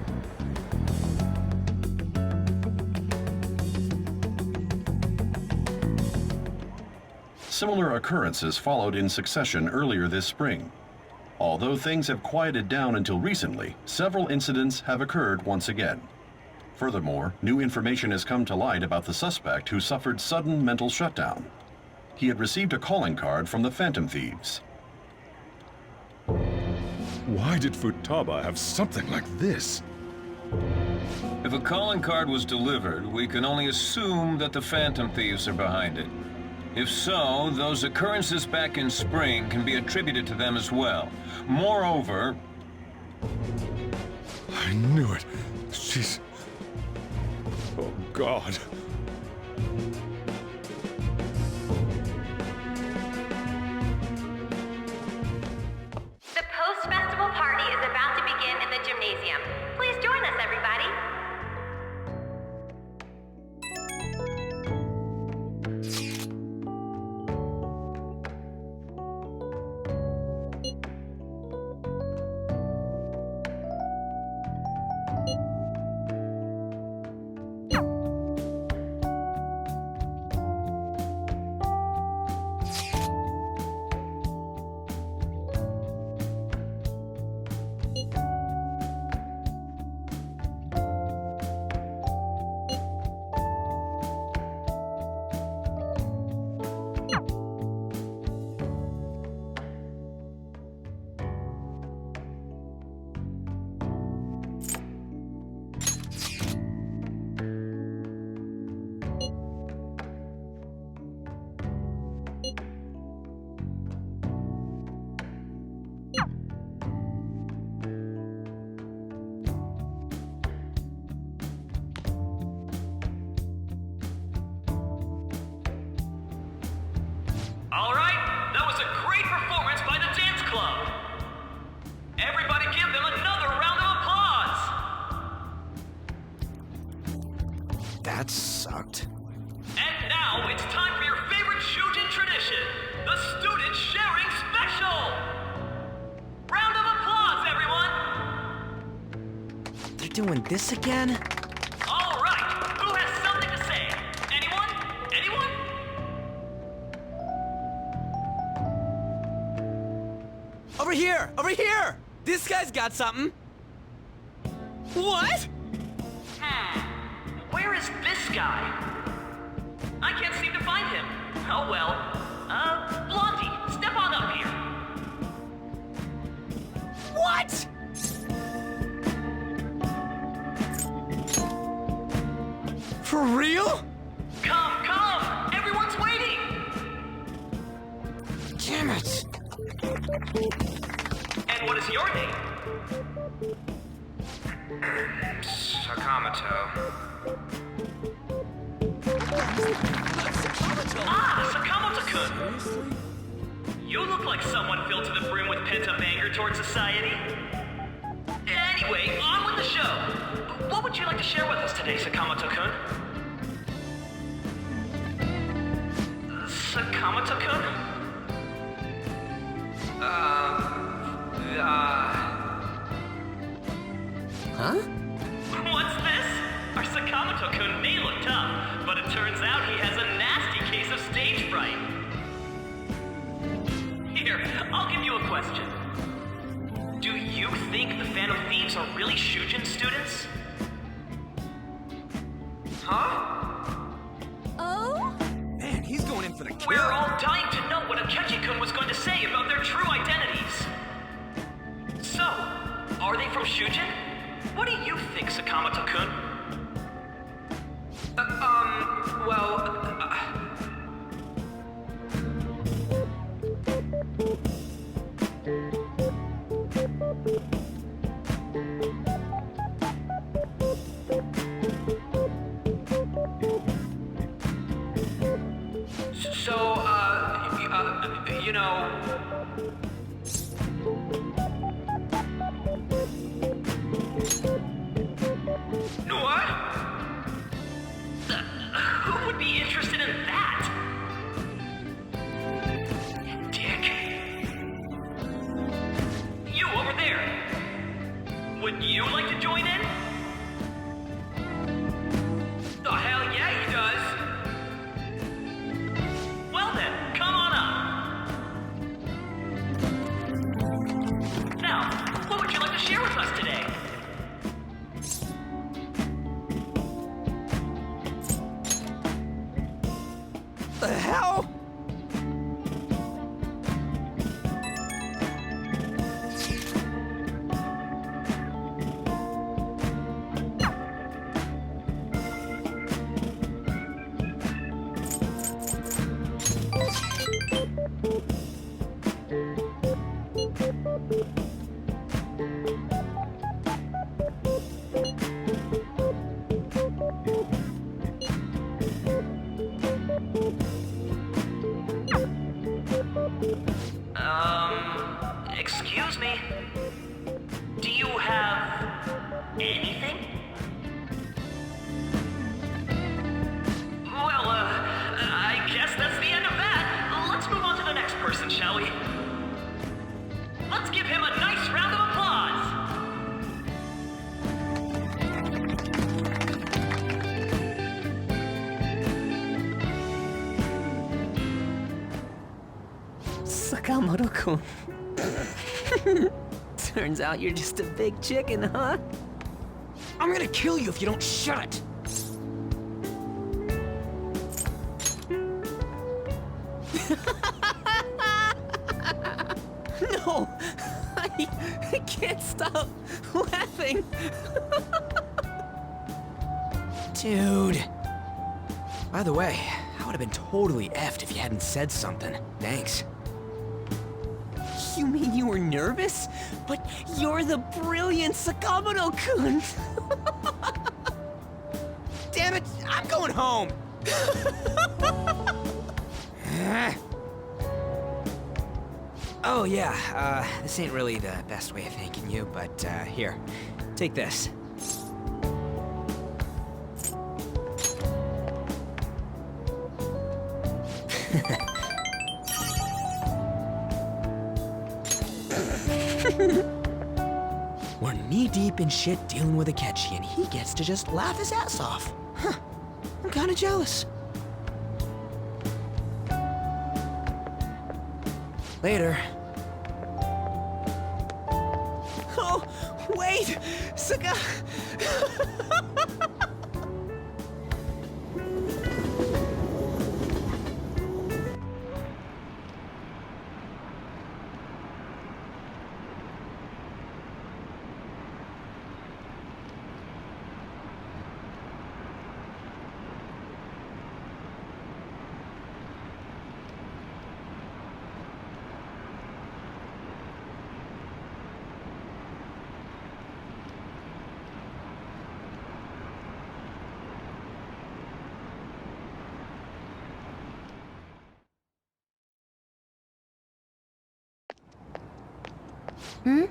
Similar occurrences followed in succession earlier this spring. Although things have quieted down until recently, several incidents have occurred once again. Furthermore, new information has come to light about the suspect who suffered sudden mental shutdown. He had received a calling card from the Phantom Thieves. Why did Futaba have something like this? If a calling card was delivered, we can only assume that the Phantom Thieves are behind it. If so, those occurrences back in spring can be attributed to them as well. Moreover... I knew it. She's... Oh, God. That sucked. And now it's time for your favorite Shujin tradition, the Student Sharing Special! Round of applause, everyone! They're doing this again? All right, who has something to say? Anyone? Anyone? Over here! Over here! This guy's got something! What? Where is this guy? I can't seem to find him. Oh well. Blondie, step on up here. What? For real? Come! Everyone's waiting! Damn it! And what is your name? Sakamoto. Sakamoto-kun! You look like someone filled to the brim with pent-up anger towards society. Anyway, on with the show. What would you like to share with us today, Sakamoto-kun? Sakamoto-kun? Huh? What's this? Our Sakamoto-kun may look tough, but it turns out he has a nasty case of stage fright. Here, I'll give you a question. Do you think the Phantom Thieves are really Shujin students? Huh? Oh? Man, he's going in for the kill. We're all dying to know what Akechi-kun was going to say about their true identities. So, are they from Shujin? What do you think, Sakamoto-kun? You know... What? Who would be interested in that? Dick. You over there. Would you like to join in? Oh, hell yeah, he does. Well then, come on up. Now, what would you like to share with us today? The hell? Excuse me? Do you have anything? Well, I guess that's the end of that. Let's move on to the next person, shall we? Let's give him a nice round of applause! Sakamoto-kun. Turns out you're just a big chicken, huh? I'm gonna kill you if you don't shut it! No! I can't stop laughing! Dude. By the way, I would have been totally effed if you hadn't said something. Thanks. You mean you were nervous? But you're the brilliant Sakamoto-kun! Damn it, I'm going home! Oh yeah, this ain't really the best way of thanking you, but here, take this. We're knee-deep in shit dealing with Akechi, and he gets to just laugh his ass off. Huh. I'm kinda jealous. Later. Oh, wait! Suga! Hmm?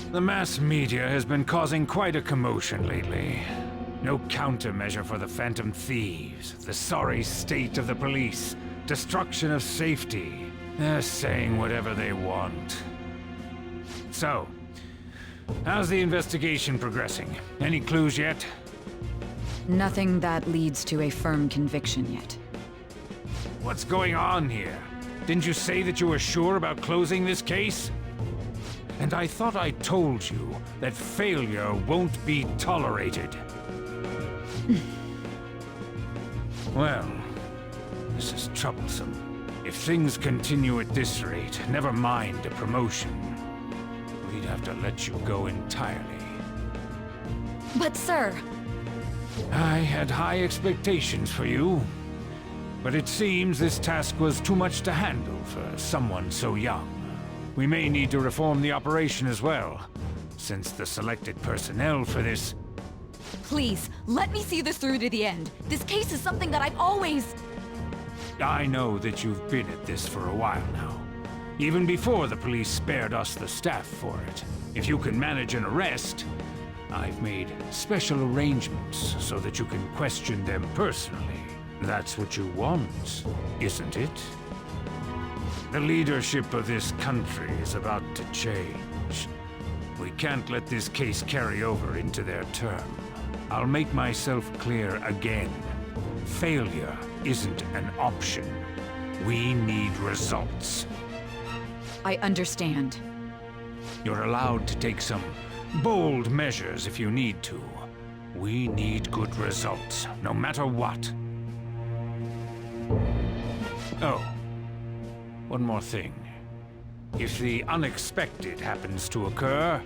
The mass media has been causing quite a commotion lately. No countermeasure for the Phantom Thieves, the sorry state of the police, destruction of safety. They're saying whatever they want. So, how's the investigation progressing? Any clues yet? Nothing that leads to a firm conviction yet. What's going on here? Didn't you say that you were sure about closing this case? And I thought I told you that failure won't be tolerated. Well, this is troublesome. If things continue at this rate, never mind a promotion. We'd have to let you go entirely. But sir... I had high expectations for you. But it seems this task was too much to handle for someone so young. We may need to reform the operation as well, since the selected personnel for this... Please, let me see this through to the end. This case is something that I've always... I know that you've been at this for a while now. Even before the police spared us the staff for it. If you can manage an arrest, I've made special arrangements so that you can question them personally. That's what you want, isn't it? The leadership of this country is about to change. We can't let this case carry over into their term. I'll make myself clear again. Failure isn't an option. We need results. I understand. You're allowed to take some bold measures if you need to. We need good results, no matter what. Oh. One more thing. If the unexpected happens to occur,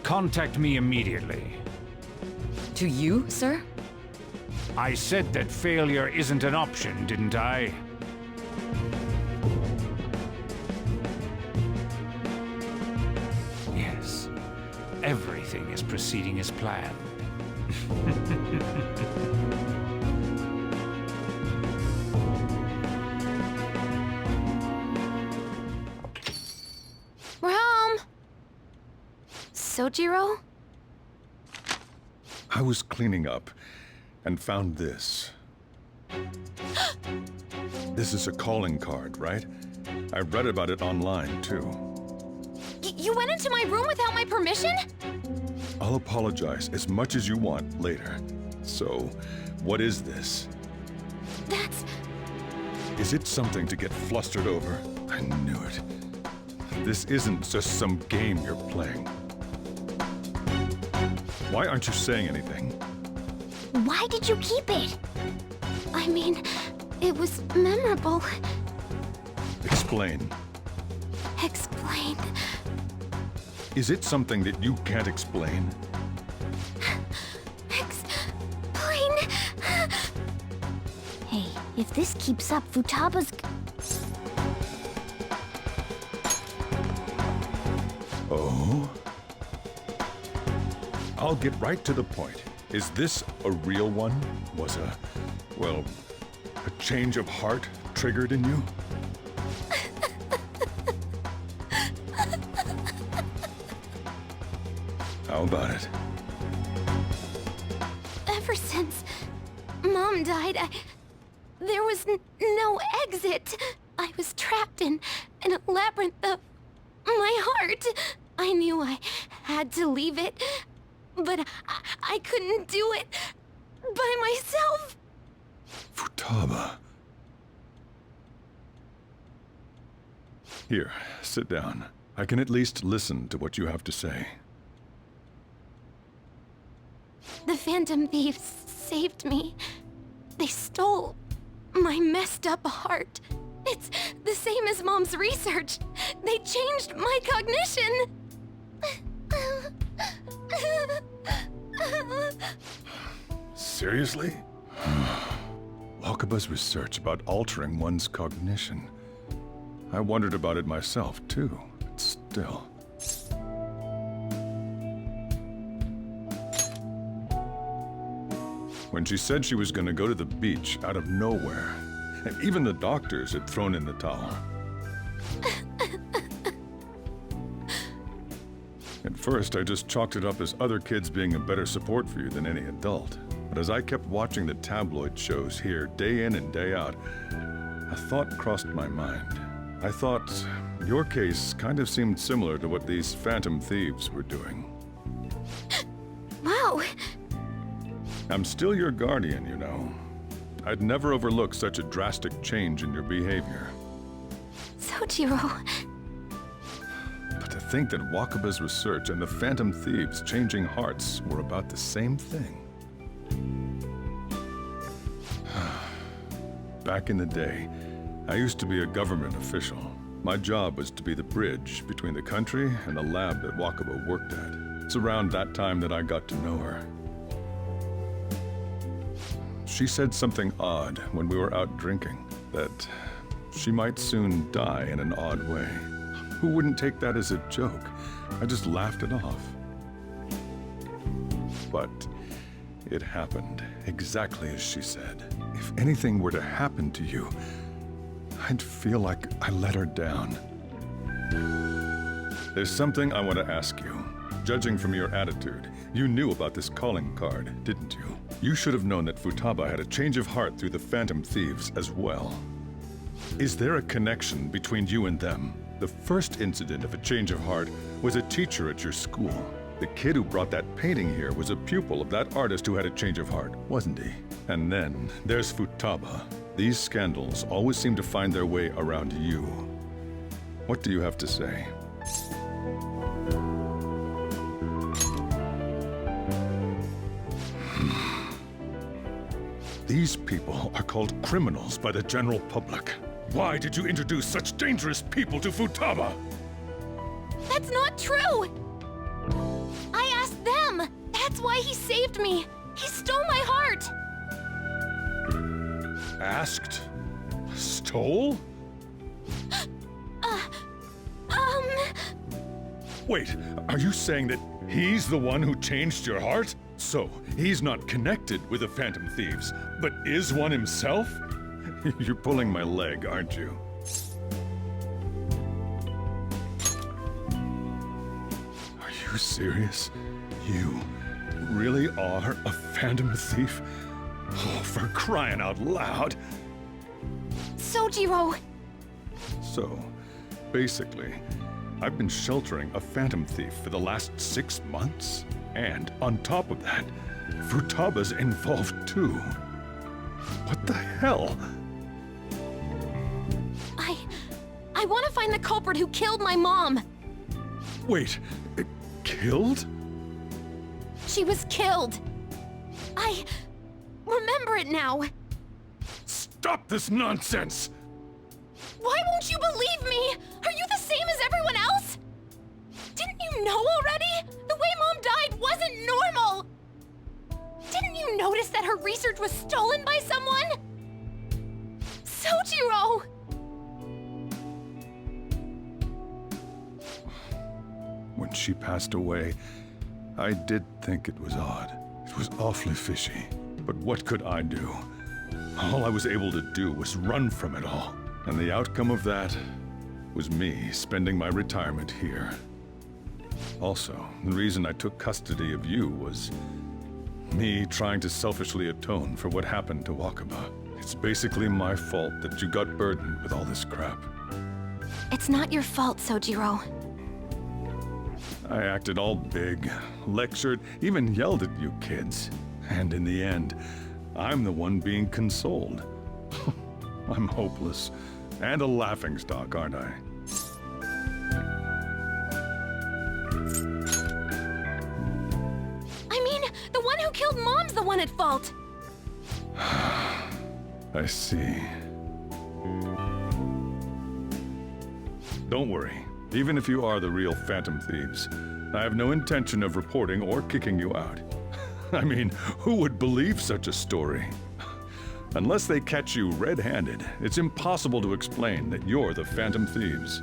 contact me immediately. To you, sir? I said that failure isn't an option, didn't I? Yes. Everything is proceeding as planned. We're home! Sojiro? I was cleaning up and found this. This is a calling card, right? I read about it online, too. You went into my room without my permission? I'll apologize as much as you want later. So, what is this? That's... Is it something to get flustered over? I knew it. This isn't just some game you're playing. Why aren't you saying anything? Why did you keep it? I mean, it was memorable. Explain. Explain. Is it something that you can't explain? Explain. Hey, if this keeps up, Futaba's... Oh? I'll get right to the point. Is this a real one? Was a change of heart triggered in you? How about it? Ever since Mom died, there was no exit. I was trapped in a labyrinth of my heart. I knew I had to leave it, but I couldn't do it by myself. Futaba. Here, sit down. I can at least listen to what you have to say. The Phantom Thieves saved me. They stole my messed up heart. It's the same as Mom's research. They changed my cognition. Seriously? Wakaba's research about altering one's cognition. I wondered about it myself, too, but still. When she said she was going to go to the beach out of nowhere, and even the doctors had thrown in the towel. At first, I just chalked it up as other kids being a better support for you than any adult. But as I kept watching the tabloid shows here day in and day out, a thought crossed my mind. I thought your case kind of seemed similar to what these Phantom Thieves were doing. Wow. I'm still your guardian, you know. I'd never overlook such a drastic change in your behavior. Sojiro. But to think that Wakaba's research and the Phantom Thieves changing hearts were about the same thing. Back in the day, I used to be a government official. My job was to be the bridge between the country and the lab that Wakaba worked at. It's around that time that I got to know her. She said something odd when we were out drinking, that she might soon die in an odd way. Who wouldn't take that as a joke? I just laughed it off. But it happened exactly as she said. If anything were to happen to you, I'd feel like I let her down. There's something I want to ask you. Judging from your attitude, you knew about this calling card, didn't you? You should have known that Futaba had a change of heart through the Phantom Thieves as well. Is there a connection between you and them? The first incident of a change of heart was a teacher at your school. The kid who brought that painting here was a pupil of that artist who had a change of heart, wasn't he? And then there's Futaba. These scandals always seem to find their way around you. What do you have to say? These people are called criminals by the general public. Why did you introduce such dangerous people to Futaba? That's not true! I asked them! That's why he saved me! He stole my heart! Asked? Stole? Wait, are you saying that he's the one who changed your heart? So, he's not connected with the Phantom Thieves, but is one himself? You're pulling my leg, aren't you? Are you serious? You really are a Phantom Thief? Oh, for crying out loud! Sojiro! So, basically, I've been sheltering a Phantom Thief for the last 6 months. And on top of that, Futaba's involved too. What the hell? I want to find the culprit who killed my mom! Wait, killed? She was killed! I remember it now. Stop this nonsense! Why won't you believe me? Are you the same as everyone else? Didn't you know already? The way Mom died wasn't normal! Didn't you notice that her research was stolen by someone? Sojiro! When she passed away, I did think it was odd. It was awfully fishy. But what could I do? All I was able to do was run from it all. And the outcome of that was me spending my retirement here. Also, the reason I took custody of you was me trying to selfishly atone for what happened to Wakaba. It's basically my fault that you got burdened with all this crap. It's not your fault, Sojiro. I acted all big, lectured, even yelled at you kids. And in the end, I'm the one being consoled. I'm hopeless. And a laughingstock, aren't I? I mean, the one who killed Mom's the one at fault. I see. Don't worry. Even if you are the real Phantom Thieves, I have no intention of reporting or kicking you out. I mean, who would believe such a story? Unless they catch you red-handed, it's impossible to explain that you're the Phantom Thieves.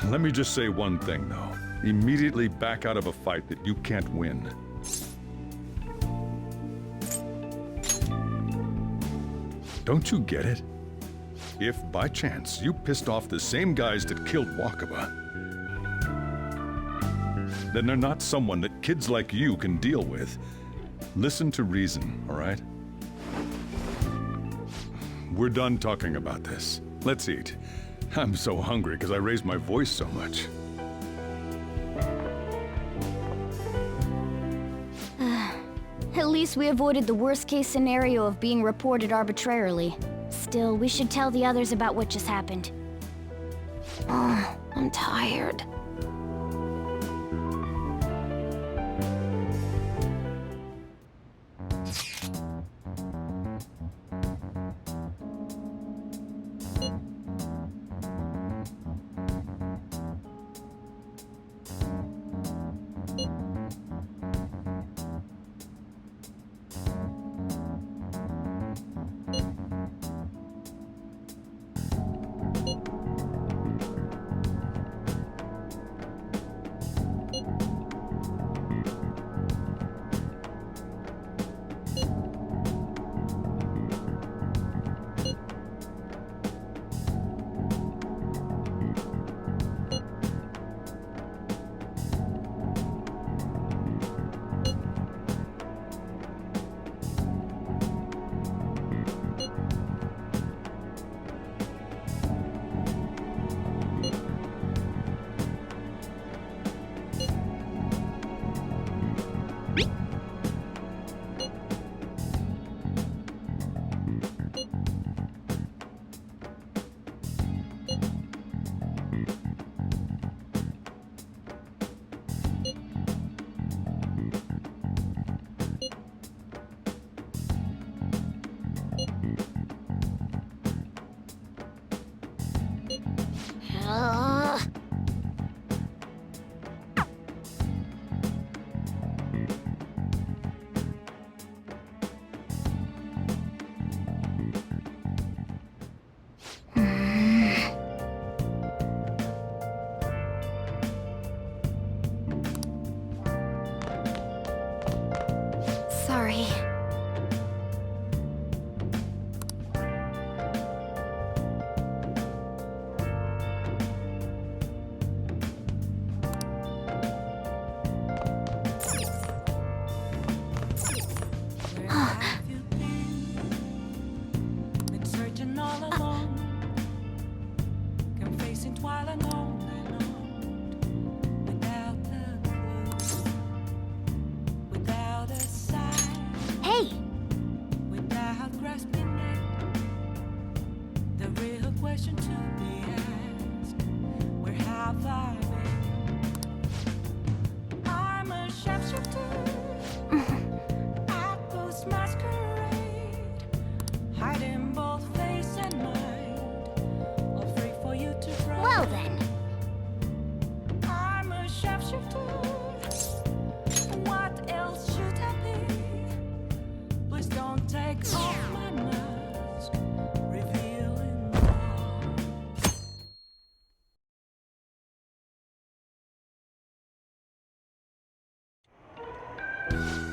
Let me just say one thing, though. Immediately back out of a fight that you can't win. Don't you get it? If, by chance, you pissed off the same guys that killed Wakaba, then they're not someone that kids like you can deal with. Listen to reason, all right? We're done talking about this. Let's eat. I'm so hungry because I raised my voice so much. At least we avoided the worst-case scenario of being reported arbitrarily. Still, we should tell the others about what just happened. Oh, I'm tired.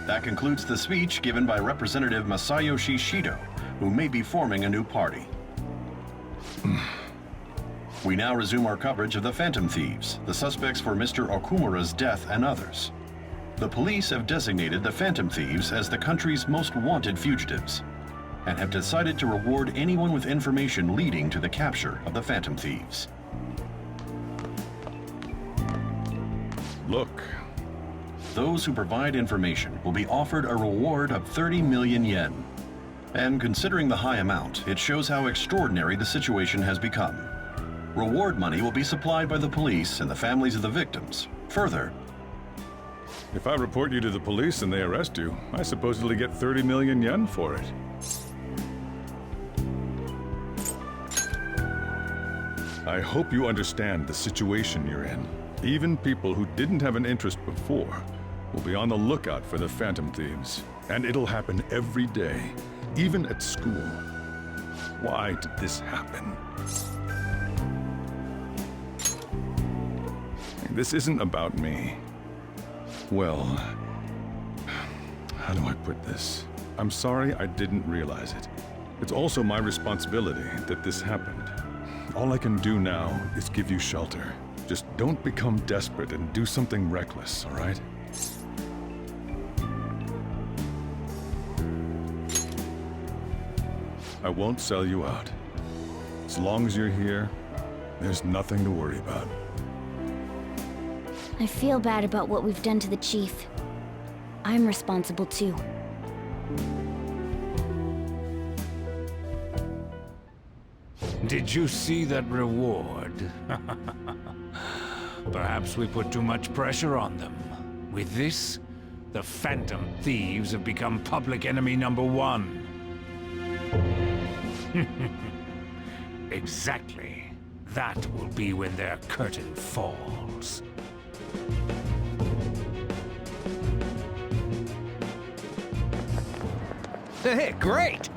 That concludes the speech given by Representative Masayoshi Shido, who may be forming a new party. We now resume our coverage of the Phantom Thieves, the suspects for Mr. Okumura's death and others. The police have designated the Phantom Thieves as the country's most wanted fugitives, and have decided to reward anyone with information leading to the capture of the Phantom Thieves. Look. Those who provide information will be offered a reward of 30 million yen. And considering the high amount, it shows how extraordinary the situation has become. Reward money will be supplied by the police and the families of the victims. Further, If I report you to the police and they arrest you, I supposedly get 30 million yen for it. I hope you understand the situation you're in. Even people who didn't have an interest before will be on the lookout for the Phantom Thieves. And it'll happen every day, even at school. Why did this happen? This isn't about me. Well, how do I put this? I'm sorry I didn't realize it. It's also my responsibility that this happened. All I can do now is give you shelter. Just don't become desperate and do something reckless, all right? I won't sell you out. As long as you're here, there's nothing to worry about. I feel bad about what we've done to the chief. I'm responsible too. Did you see that reward? Perhaps we put too much pressure on them. With this, the Phantom Thieves have become public enemy #1. Exactly. That will be when their curtain falls. Hey, great!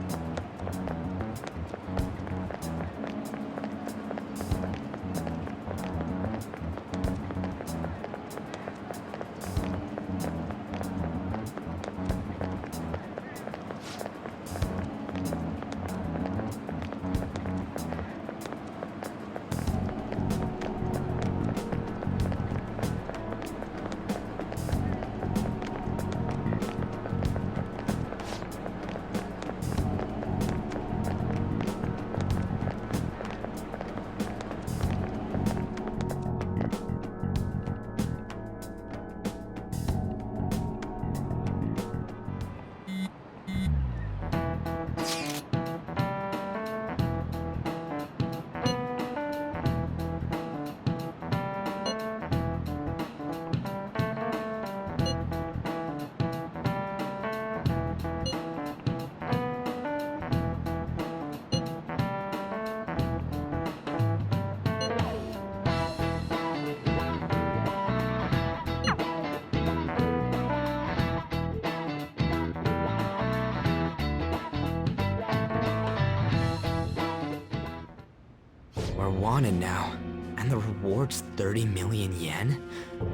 We're wanted now, and the reward's 30 million yen?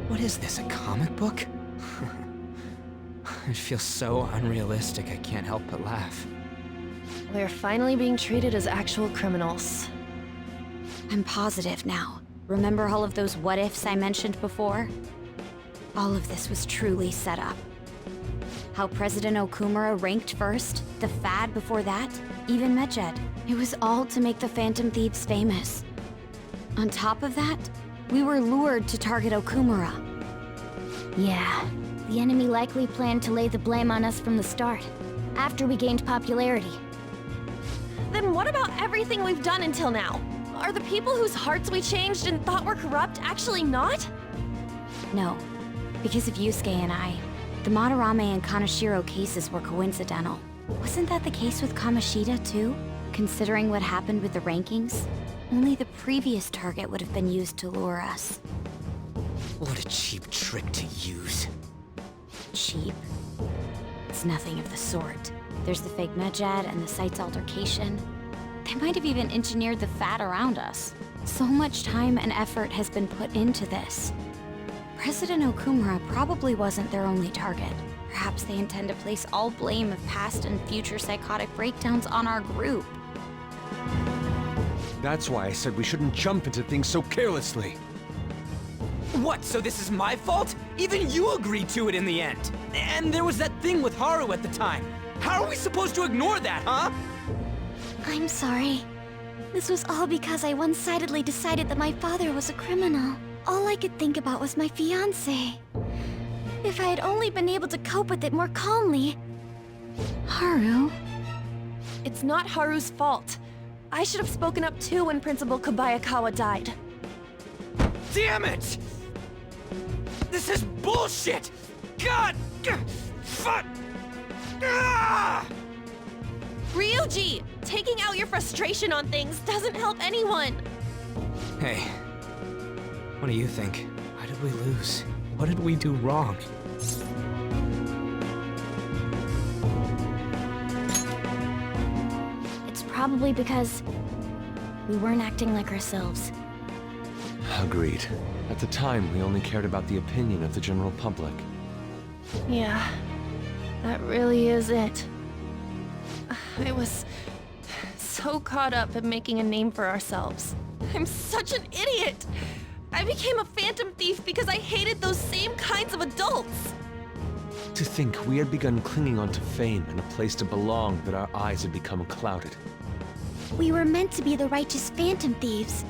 What is this, a comic book? It feels so unrealistic I can't help but laugh. We're finally being treated as actual criminals. I'm positive now. Remember all of those what-ifs I mentioned before? All of this was truly set up. How President Okumura ranked first, the Fad before that, even Medjed. It was all to make the Phantom Thieves famous. On top of that, we were lured to target Okumura. Yeah, the enemy likely planned to lay the blame on us from the start, after we gained popularity. Then what about everything we've done until now? Are the people whose hearts we changed and thought were corrupt actually not? No, because of Yusuke and I, the Madarame and Kaneshiro cases were coincidental. Wasn't that the case with Kamoshida too? Considering what happened with the rankings, only the previous target would have been used to lure us. What a cheap trick to use. Cheap? It's nothing of the sort. There's the fake Medjed and the site's altercation. They might have even engineered the Fat around us. So much time and effort has been put into this. President Okumura probably wasn't their only target. Perhaps they intend to place all blame of past and future psychotic breakdowns on our group. That's why I said we shouldn't jump into things so carelessly. What, so this is my fault? Even you agreed to it in the end. And there was that thing with Haru at the time. How are we supposed to ignore that, huh? I'm sorry. This was all because I one-sidedly decided that my father was a criminal. All I could think about was my fiancé. If I had only been able to cope with it more calmly... Haru? It's not Haru's fault. I should have spoken up too when Principal Kobayakawa died. Damn it! This is bullshit! God! Fuck! Ah! Ryuji! Taking out your frustration on things doesn't help anyone! Hey, what do you think? Why did we lose? What did we do wrong? It's probably because we weren't acting like ourselves. Agreed. At the time, we only cared about the opinion of the general public. Yeah, that really is it. I was so caught up in making a name for ourselves. I'm such an idiot! I became a phantom thief because I hated those same kinds of adults! To think we had begun clinging onto fame and a place to belong, that our eyes had become clouded. We were meant to be the righteous phantom thieves,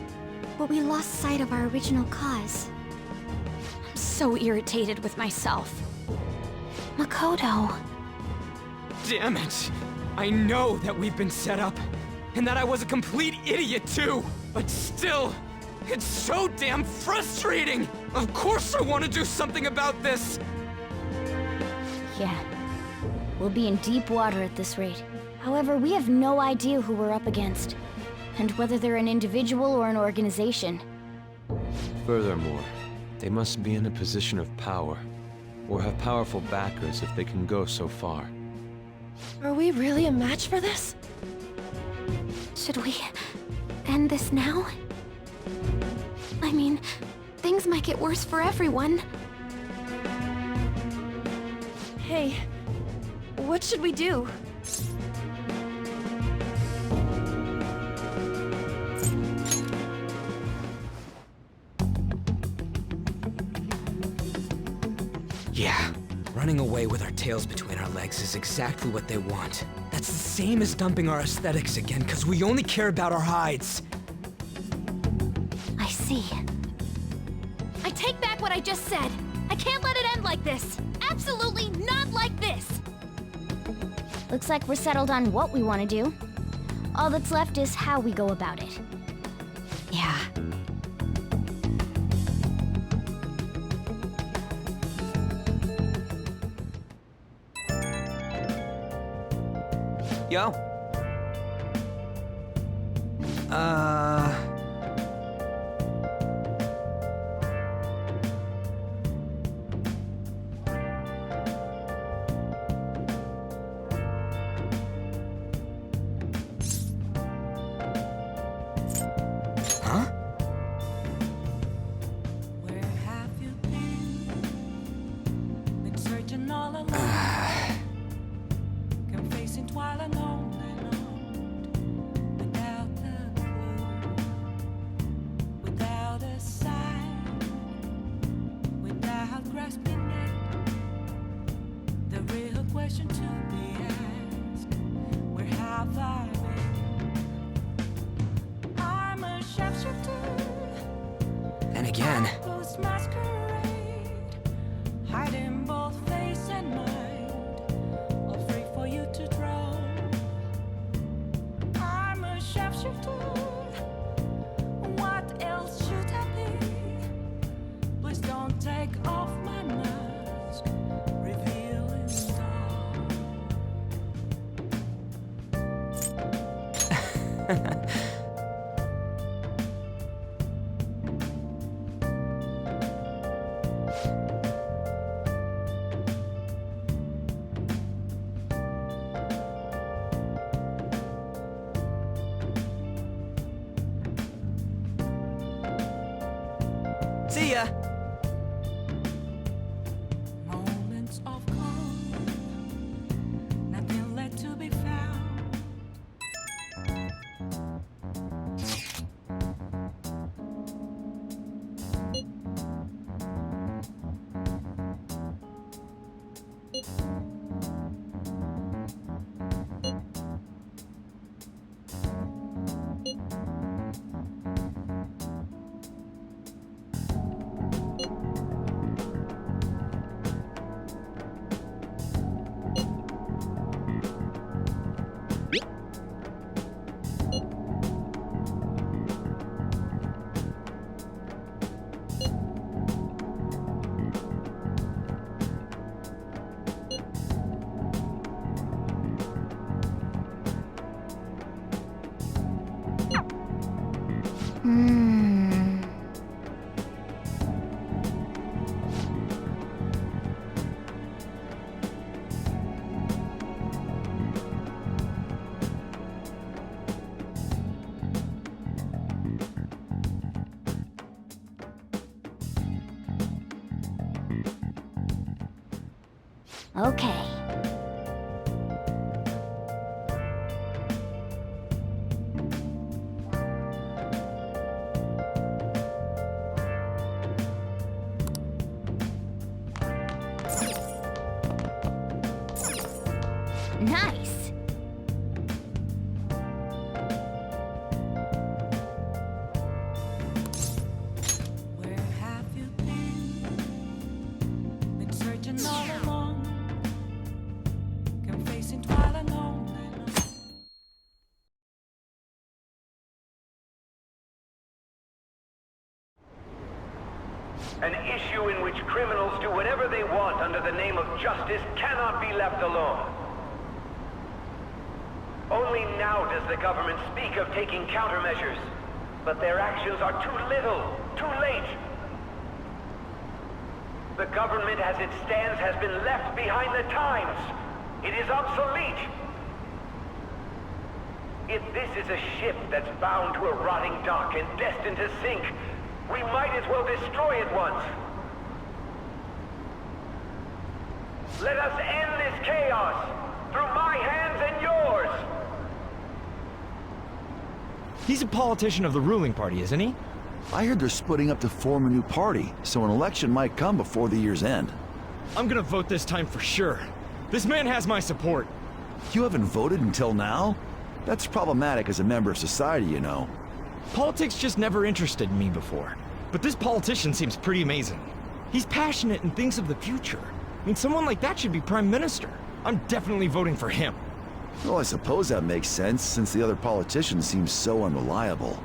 but we lost sight of our original cause. I'm so irritated with myself. Makoto. Damn it! I know that we've been set up, and that I was a complete idiot too! But still, it's so damn frustrating! Of course I want to do something about this! Yeah. We'll be in deep water at this rate. However, we have no idea who we're up against, and whether they're an individual or an organization. Furthermore, they must be in a position of power, or have powerful backers if they can go so far. Are we really a match for this? Should we end this now? I mean, things might get worse for everyone. Hey, what should we do? Yeah, running away with our tails between our legs is exactly what they want. That's the same as dumping our aesthetics again, because we only care about our hides. I see. I take back what I just said. I can't let it end like this. Absolutely not like this. Looks like we're settled on what we want to do. All that's left is how we go about it. Yeah. Yo. Huh? Where have you been searching all alone. Confessing while alone and on, without a clue, without a sign, without grasping it. The real question to be asked: where have I been? I'm a sharpshooter. And again. Ghost masquerade, hiding both face and mind, all free for you to draw. I'm a sharpshooter. What else should I be? Please don't take off my mask, revealing all. See ya! Okay. Nice. Where have you been? Been searching all along, confessing twilight lonely. An issue in which criminals do whatever they want under the name of justice cannot be left alone. Only now does the government speak of taking countermeasures, but their actions are too little, too late. The government as it stands has been left behind the times. It is obsolete. If this is a ship that's bound to a rotting dock and destined to sink, we might as well destroy it once. Let us end this chaos through my hands and yours. He's a politician of the ruling party, isn't he? I heard they're splitting up to form a new party, so an election might come before the year's end. I'm gonna vote this time for sure. This man has my support. You haven't voted until now? That's problematic as a member of society, you know. Politics just never interested me before. But this politician seems pretty amazing. He's passionate and thinks of the future. I mean, someone like that should be prime minister. I'm definitely voting for him. Well, I suppose that makes sense, since the other politicians seem so unreliable.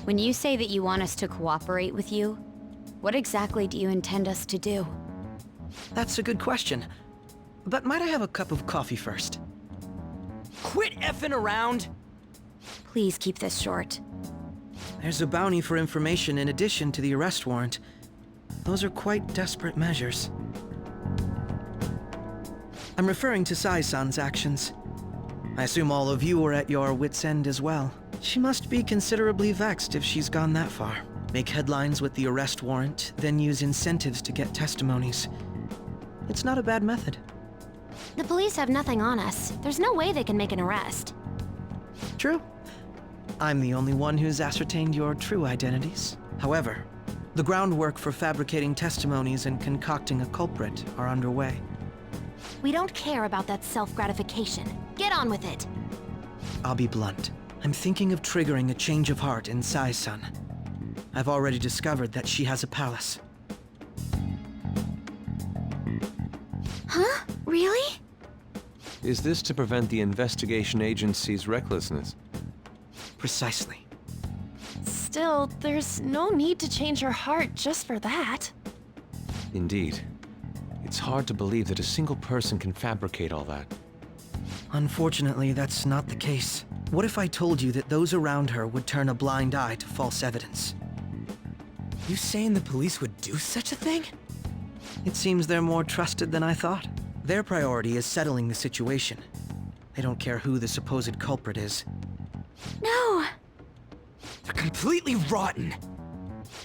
When you say that you want us to cooperate with you, what exactly do you intend us to do? That's a good question. But might I have a cup of coffee first? Quit effing around! Please keep this short. There's a bounty for information in addition to the arrest warrant. Those are quite desperate measures. I'm referring to Sai-san's actions. I assume all of you are at your wits' end as well. She must be considerably vexed if she's gone that far. Make headlines with the arrest warrant, then use incentives to get testimonies. It's not a bad method. The police have nothing on us. There's no way they can make an arrest. True. I'm the only one who's ascertained your true identities. However, the groundwork for fabricating testimonies and concocting a culprit are underway. We don't care about that self-gratification. Get on with it. I'll be blunt. I'm thinking of triggering a change of heart in Sai-san. I've already discovered that she has a palace. Huh? Really? Is this to prevent the investigation agency's recklessness? Precisely. Still, there's no need to change her heart just for that. Indeed. It's hard to believe that a single person can fabricate all that. Unfortunately, that's not the case. What if I told you that those around her would turn a blind eye to false evidence? You saying the police would do such a thing? It seems they're more trusted than I thought. Their priority is settling the situation. They don't care who the supposed culprit is. No! They're completely rotten!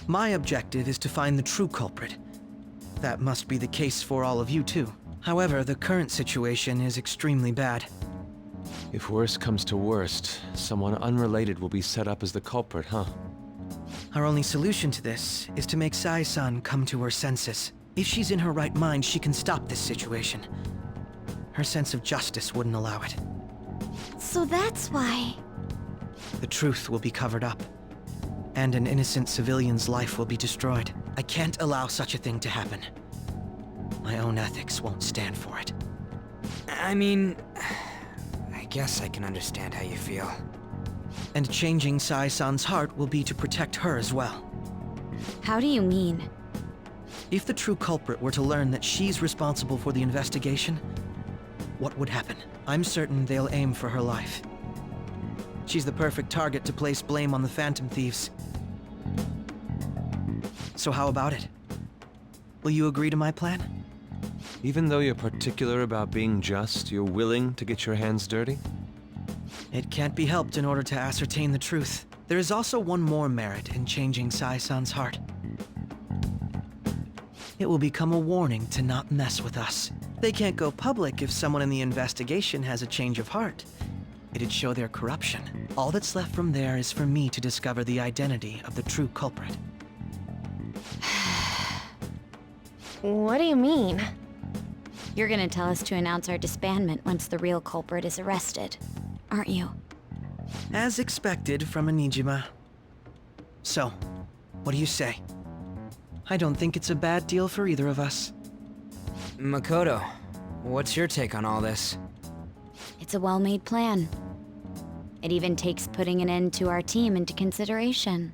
My objective is to find the true culprit. That must be the case for all of you too. However, the current situation is extremely bad. If worst comes to worst, someone unrelated will be set up as the culprit, huh? Our only solution to this is to make Sai-san come to her senses. If she's in her right mind, she can stop this situation. Her sense of justice wouldn't allow it. So that's why... The truth will be covered up, and an innocent civilian's life will be destroyed. I can't allow such a thing to happen. My own ethics won't stand for it. I mean... I guess I can understand how you feel. And changing Sai-san's heart will be to protect her as well. How do you mean? If the true culprit were to learn that she's responsible for the investigation, what would happen? I'm certain they'll aim for her life. She's the perfect target to place blame on the Phantom Thieves. So how about it? Will you agree to my plan? Even though you're particular about being just, you're willing to get your hands dirty? It can't be helped in order to ascertain the truth. There is also one more merit in changing Sai-san's heart. It will become a warning to not mess with us. They can't go public if someone in the investigation has a change of heart. It'd show their corruption. All that's left from there is for me to discover the identity of the true culprit. What do you mean? You're gonna tell us to announce our disbandment once the real culprit is arrested, aren't you? As expected from a Nijima. So, what do you say? I don't think it's a bad deal for either of us. Makoto, what's your take on all this? It's a well-made plan. It even takes putting an end to our team into consideration.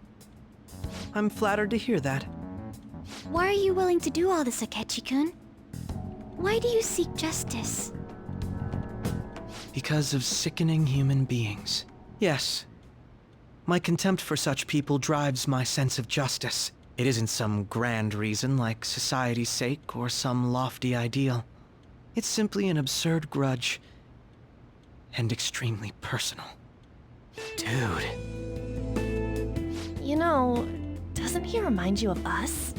I'm flattered to hear that. Why are you willing to do all this, Akechi-kun? Why do you seek justice? Because of sickening human beings. Yes. My contempt for such people drives my sense of justice. It isn't some grand reason like society's sake or some lofty ideal. It's simply an absurd grudge. And extremely personal. Dude. You know, doesn't he remind you of us?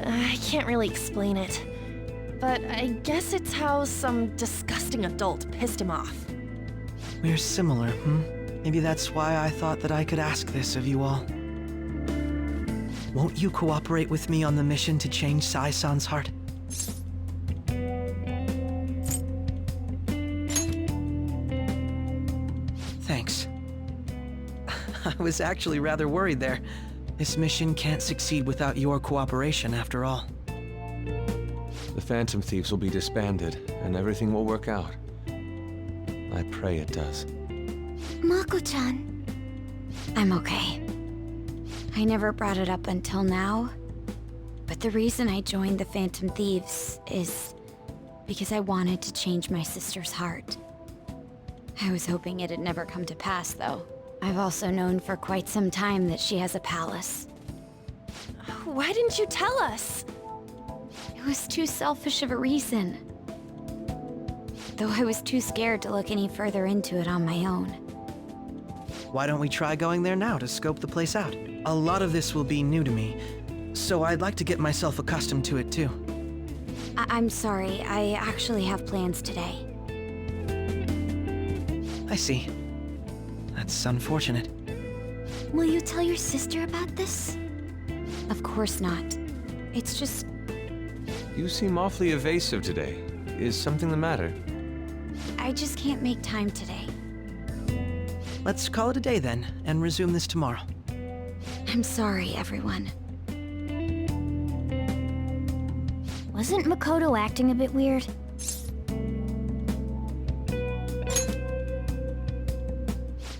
I can't really explain it, but I guess it's how some disgusting adult pissed him off. We're similar, Maybe that's why I thought that I could ask this of you all. Won't you cooperate with me on the mission to change Sai-san's heart? Thanks. I was actually rather worried there. This mission can't succeed without your cooperation, after all. The Phantom Thieves will be disbanded, and everything will work out. I pray it does. Mako-chan. I'm okay. I never brought it up until now, but the reason I joined the Phantom Thieves is because I wanted to change my sister's heart. I was hoping it'd never come to pass, though. I've also known for quite some time that she has a palace. Why didn't you tell us? It was too selfish of a reason. Though I was too scared to look any further into it on my own. Why don't we try going there now to scope the place out? A lot of this will be new to me, so I'd like to get myself accustomed to it too. I'm sorry, I actually have plans today. I see. That's unfortunate. Will you tell your sister about this? Of course not. It's just... You seem awfully evasive today. Is something the matter? I just can't make time today. Let's call it a day then, and resume this tomorrow. I'm sorry, everyone. Wasn't Makoto acting a bit weird?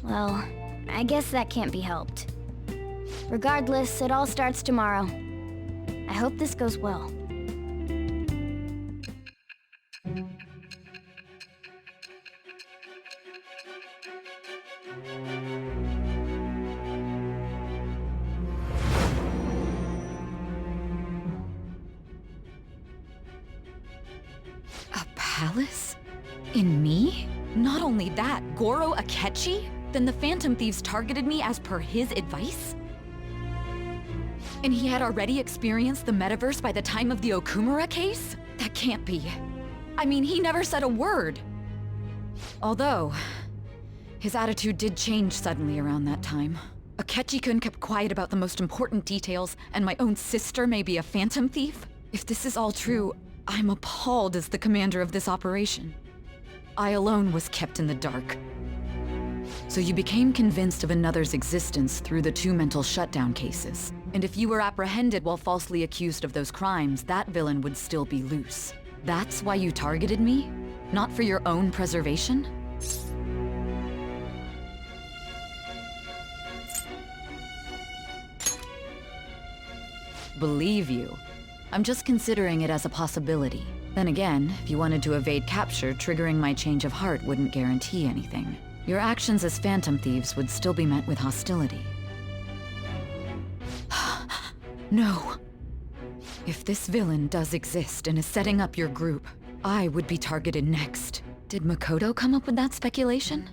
Well, I guess that can't be helped. Regardless, it all starts tomorrow. I hope this goes well. A palace? In me? Not only that, Goro Akechi? Then the Phantom Thieves targeted me as per his advice? And he had already experienced the metaverse by the time of the Okumura case? That can't be. I mean, he never said a word. Although, his attitude did change suddenly around that time. Akechi-kun kept quiet about the most important details, and my own sister may be a phantom thief? If this is all true, I'm appalled as the commander of this operation. I alone was kept in the dark. So you became convinced of another's existence through the 2 mental shutdown cases. And if you were apprehended while falsely accused of those crimes, that villain would still be loose. That's why you targeted me? Not for your own preservation? Believe you. I'm just considering it as a possibility. Then again, if you wanted to evade capture, triggering my change of heart wouldn't guarantee anything. Your actions as phantom thieves would still be met with hostility. No. If this villain does exist and is setting up your group, I would be targeted next. Did Makoto come up with that speculation?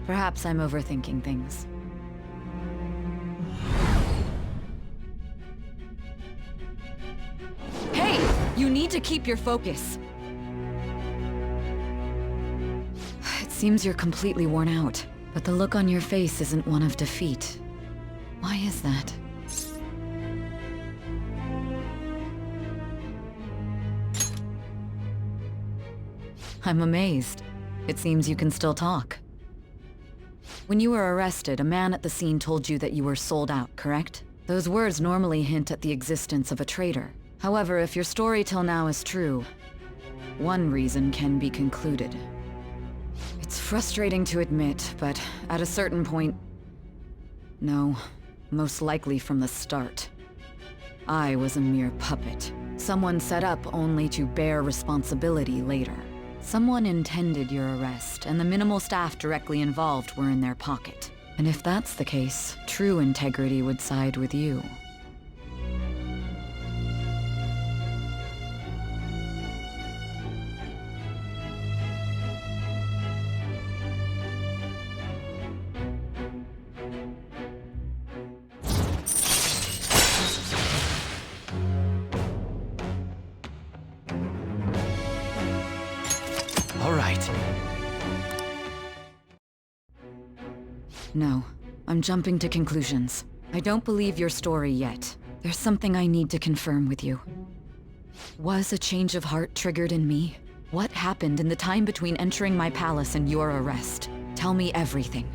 Perhaps I'm overthinking things. Hey! You need to keep your focus. It seems you're completely worn out, but the look on your face isn't one of defeat. Why is that? I'm amazed. It seems you can still talk. When you were arrested, a man at the scene told you that you were sold out, correct? Those words normally hint at the existence of a traitor. However, if your story till now is true, one reason can be concluded. It's frustrating to admit, but at a certain point... No, most likely from the start. I was a mere puppet. Someone set up only to bear responsibility later. Someone intended your arrest, and the minimal staff directly involved were in their pocket. And if that's the case, true integrity would side with you. All right. No, I'm jumping to conclusions. I don't believe your story yet. There's something I need to confirm with you. Was a change of heart triggered in me? What happened in the time between entering my palace and your arrest? Tell me everything.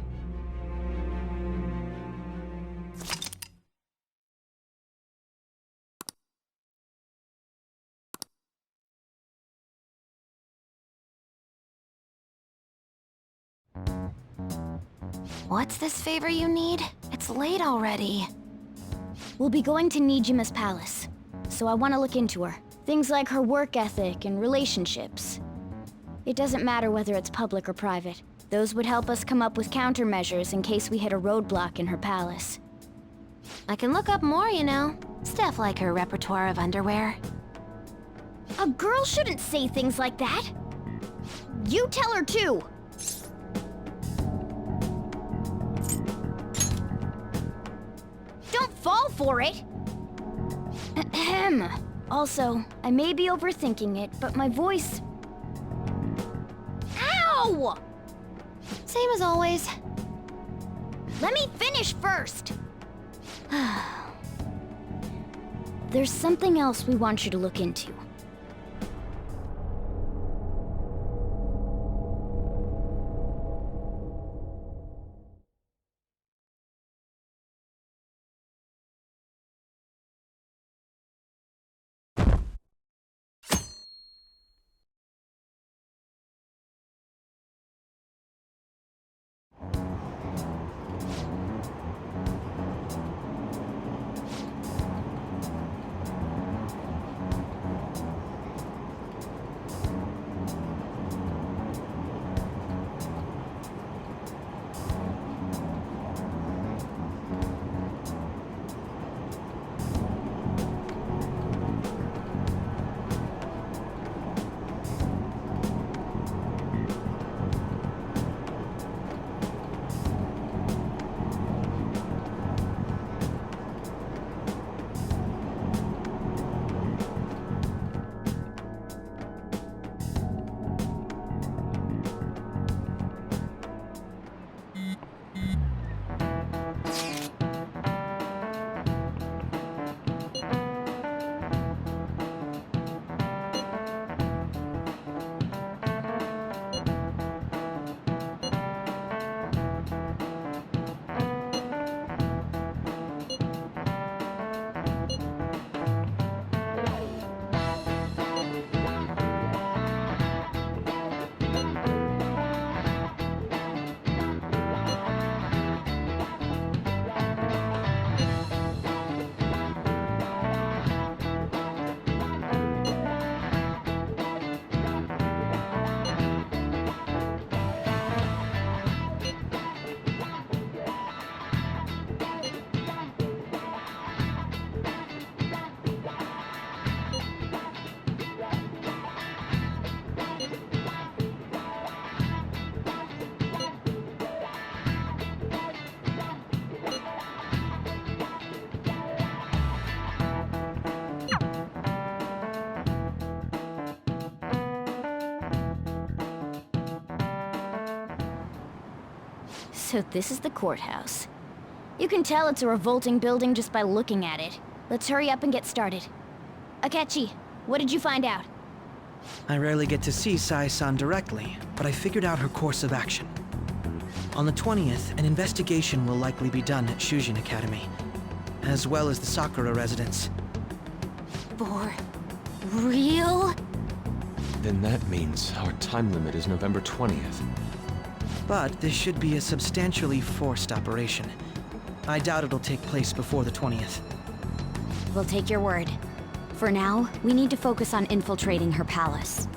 What's this favor you need? It's late already. We'll be going to Nijima's palace, so I want to look into her. Things like her work ethic and relationships. It doesn't matter whether it's public or private. Those would help us come up with countermeasures in case we hit a roadblock in her palace. I can look up more, you know. Stuff like her repertoire of underwear. A girl shouldn't say things like that. You tell her too. Don't fall for it! Ahem. Also, I may be overthinking it, but my voice... Ow! Same as always. Let me finish first! There's something else we want you to look into. So this is the courthouse. You can tell it's a revolting building just by looking at it. Let's hurry up and get started. Akechi, what did you find out? I rarely get to see Sai-san directly, but I figured out her course of action. On the 20th, an investigation will likely be done at Shujin Academy, as well as the Sakura residence. For real? Then that means our time limit is November 20th. But this should be a substantially forced operation. I doubt it'll take place before the 20th. We'll take your word. For now, we need to focus on infiltrating her palace.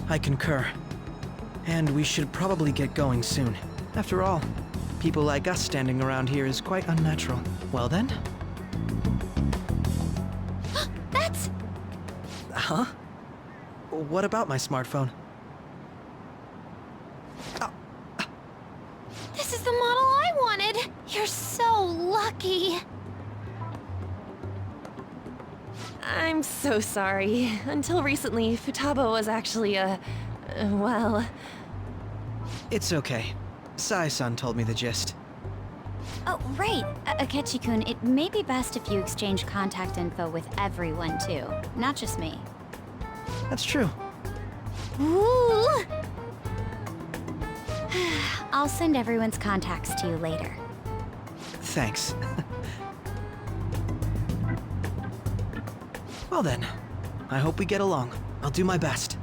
I concur. And we should probably get going soon. After all, people like us standing around here is quite unnatural. Well then? That's... Huh? What about my smartphone? This is the model I wanted! You're so lucky! I'm so sorry. Until recently, Futaba was actually well... It's okay. Sai-san told me the gist. Oh, right. Akechi-kun, it may be best if you exchange contact info with everyone, too. Not just me. That's true. Ooh! I'll send everyone's contacts to you later. Thanks. Well then, I hope we get along. I'll do my best.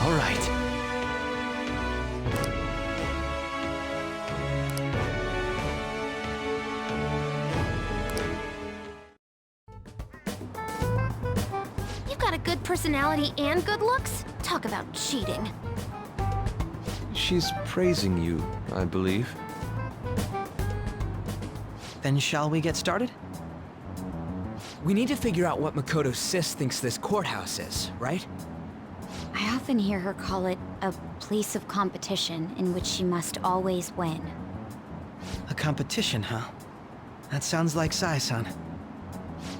All right. You've got a good personality and good looks? Talk about cheating. She's praising you, I believe. Then shall we get started? We need to figure out what Makoto Sis thinks this courthouse is, right? I often hear her call it a place of competition in which she must always win. A competition, huh? That sounds like Sai-san.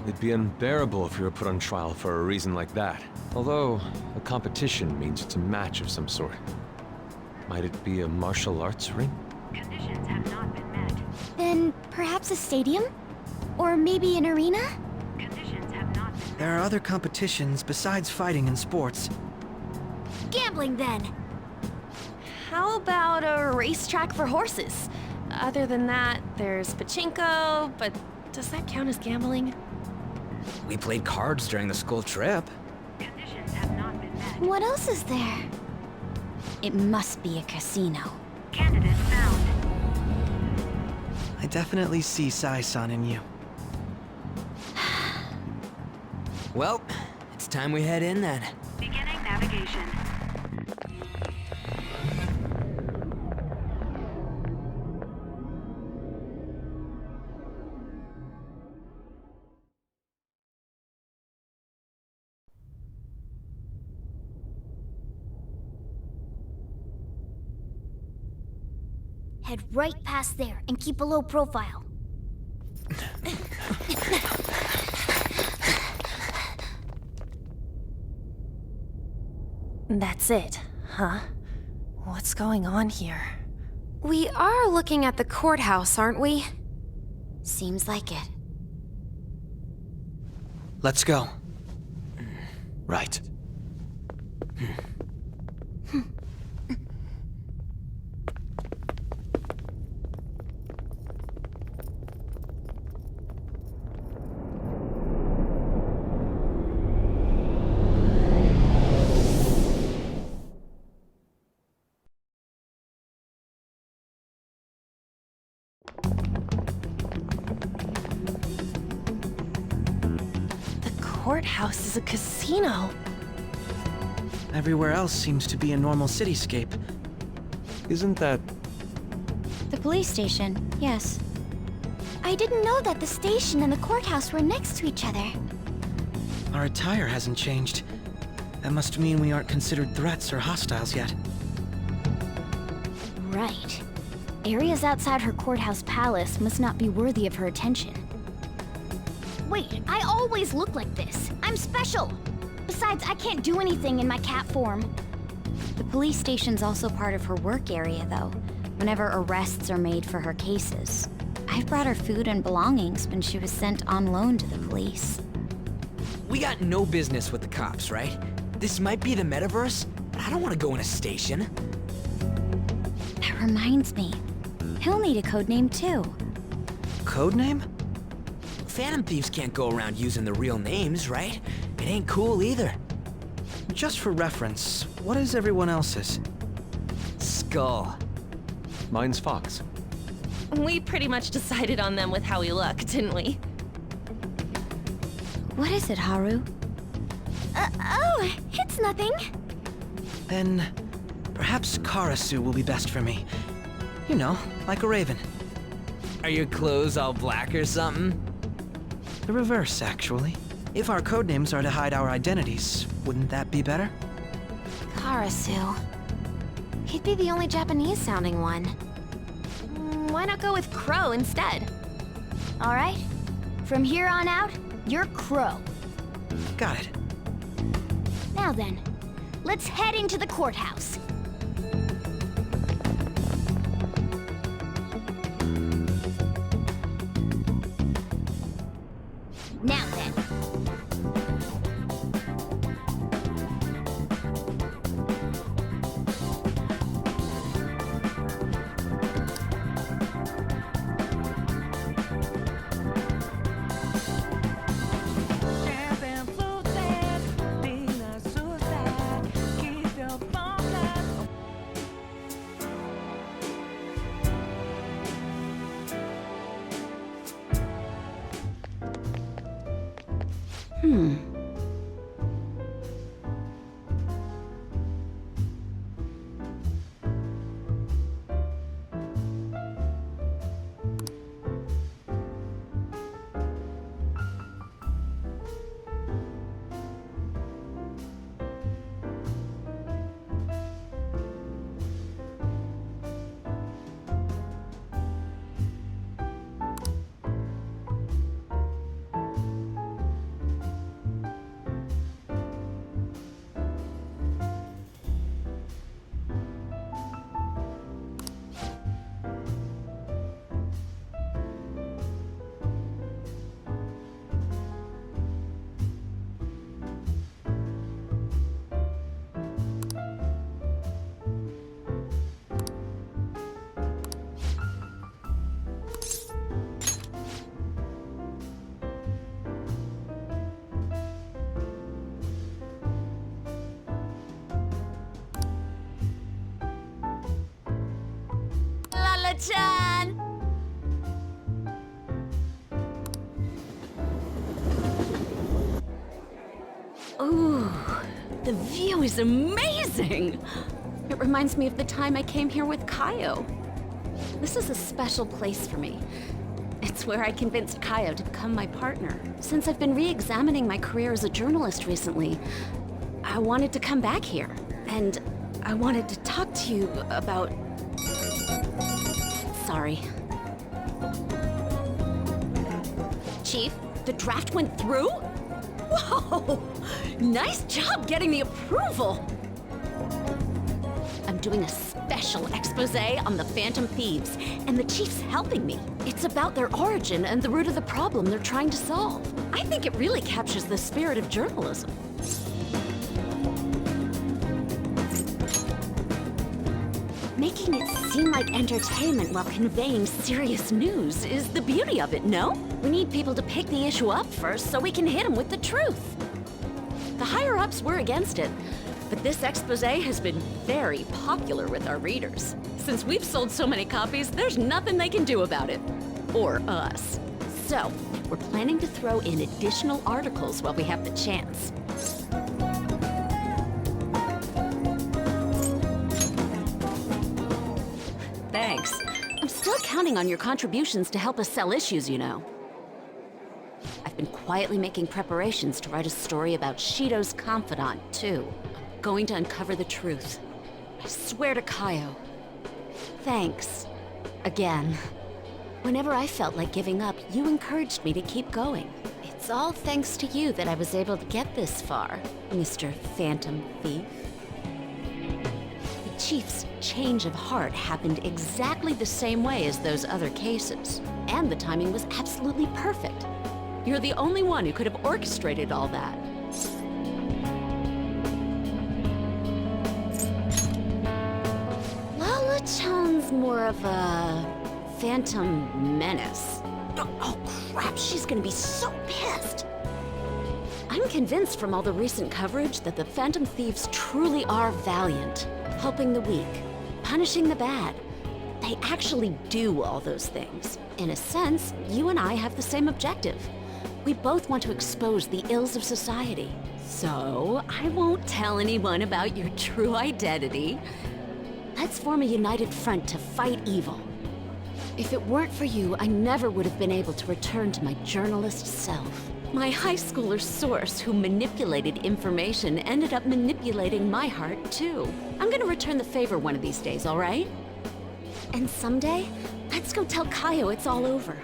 It'd be unbearable if you were put on trial for a reason like that. Although, a competition means it's a match of some sort. Might it be a martial arts ring? Conditions have not been met. Then perhaps a stadium? Or maybe an arena? Conditions have not been met. There are other competitions besides fighting and sports. Gambling, then! How about a racetrack for horses? Other than that, there's pachinko, but does that count as gambling? We played cards during the school trip. Conditions have not been met. What else is there? It must be a casino. Candidate found. I definitely see Sai-san in you. Well, it's time we head in then. Beginning navigation. Head right past there and keep a low profile. That's it, huh? What's going on here? We are looking at the courthouse, aren't we? Seems like it. Let's go. Right. The courthouse is a casino. Everywhere else seems to be a normal cityscape. Isn't that... The police station, yes. I didn't know that the station and the courthouse were next to each other. Our attire hasn't changed. That must mean we aren't considered threats or hostiles yet. Right. Areas outside her courthouse palace must not be worthy of her attention. Wait, I always look like this. I'm special! Besides, I can't do anything in my cat form. The police station's also part of her work area, though, whenever arrests are made for her cases. I've brought her food and belongings when she was sent on loan to the police. We got no business with the cops, right? This might be the metaverse, but I don't want to go in a station. That reminds me. He'll need a codename, too. Codename? Phantom thieves can't go around using the real names, right? It ain't cool either. Just for reference, what is everyone else's? Skull. Mine's Fox. We pretty much decided on them with how we look, didn't we? What is it, Haru? Oh, it's nothing. Then, perhaps Karasu will be best for me. You know, like a raven. Are your clothes all black or something? The reverse, actually. If our codenames are to hide our identities, wouldn't that be better? Karasu. He'd be the only Japanese-sounding one. Why not go with Crow instead? All right. From here on out, you're Crow. Got it. Now then, let's head into the courthouse. Now then. Chan! Ooh, the view is amazing! It reminds me of the time I came here with Kaio. This is a special place for me. It's where I convinced Kaio to become my partner. Since I've been re-examining my career as a journalist recently, I wanted to come back here. And I wanted to talk to you about... Sorry. Chief, the draft went through? Whoa! Nice job getting the approval! I'm doing a special expose on the Phantom Thieves, and the Chief's helping me. It's about their origin and the root of the problem they're trying to solve. I think it really captures the spirit of journalism. Making it seem like entertainment while conveying serious news is the beauty of it, no? We need people to pick the issue up first so we can hit them with the truth. The higher-ups were against it, but this expose has been very popular with our readers. Since we've sold so many copies, there's nothing they can do about it. Or us. So, we're planning to throw in additional articles while we have the chance. thanks. I'm still counting on your contributions to help us sell issues, you know. I've been quietly making preparations to write a story about Shido's confidant, too. I'm going to uncover the truth. I swear to Kaio. Thanks. Again. Whenever I felt like giving up, you encouraged me to keep going. It's all thanks to you that I was able to get this far, Mr. Phantom Thief. The Chief's change of heart happened exactly the same way as those other cases, and the timing was absolutely perfect. You're the only one who could have orchestrated all that. Lala-chan's more of a phantom menace. Oh crap, she's gonna be so pissed! I'm convinced from all the recent coverage that the Phantom Thieves truly are valiant, helping the weak, punishing the bad. They actually do all those things. In a sense, you and I have the same objective. We both want to expose the ills of society. So, I won't tell anyone about your true identity. Let's form a united front to fight evil. If it weren't for you, I never would have been able to return to my journalist self. My high schooler source who manipulated information ended up manipulating my heart, too. I'm gonna return the favor one of these days, all right? And someday, let's go tell Kaio it's all over.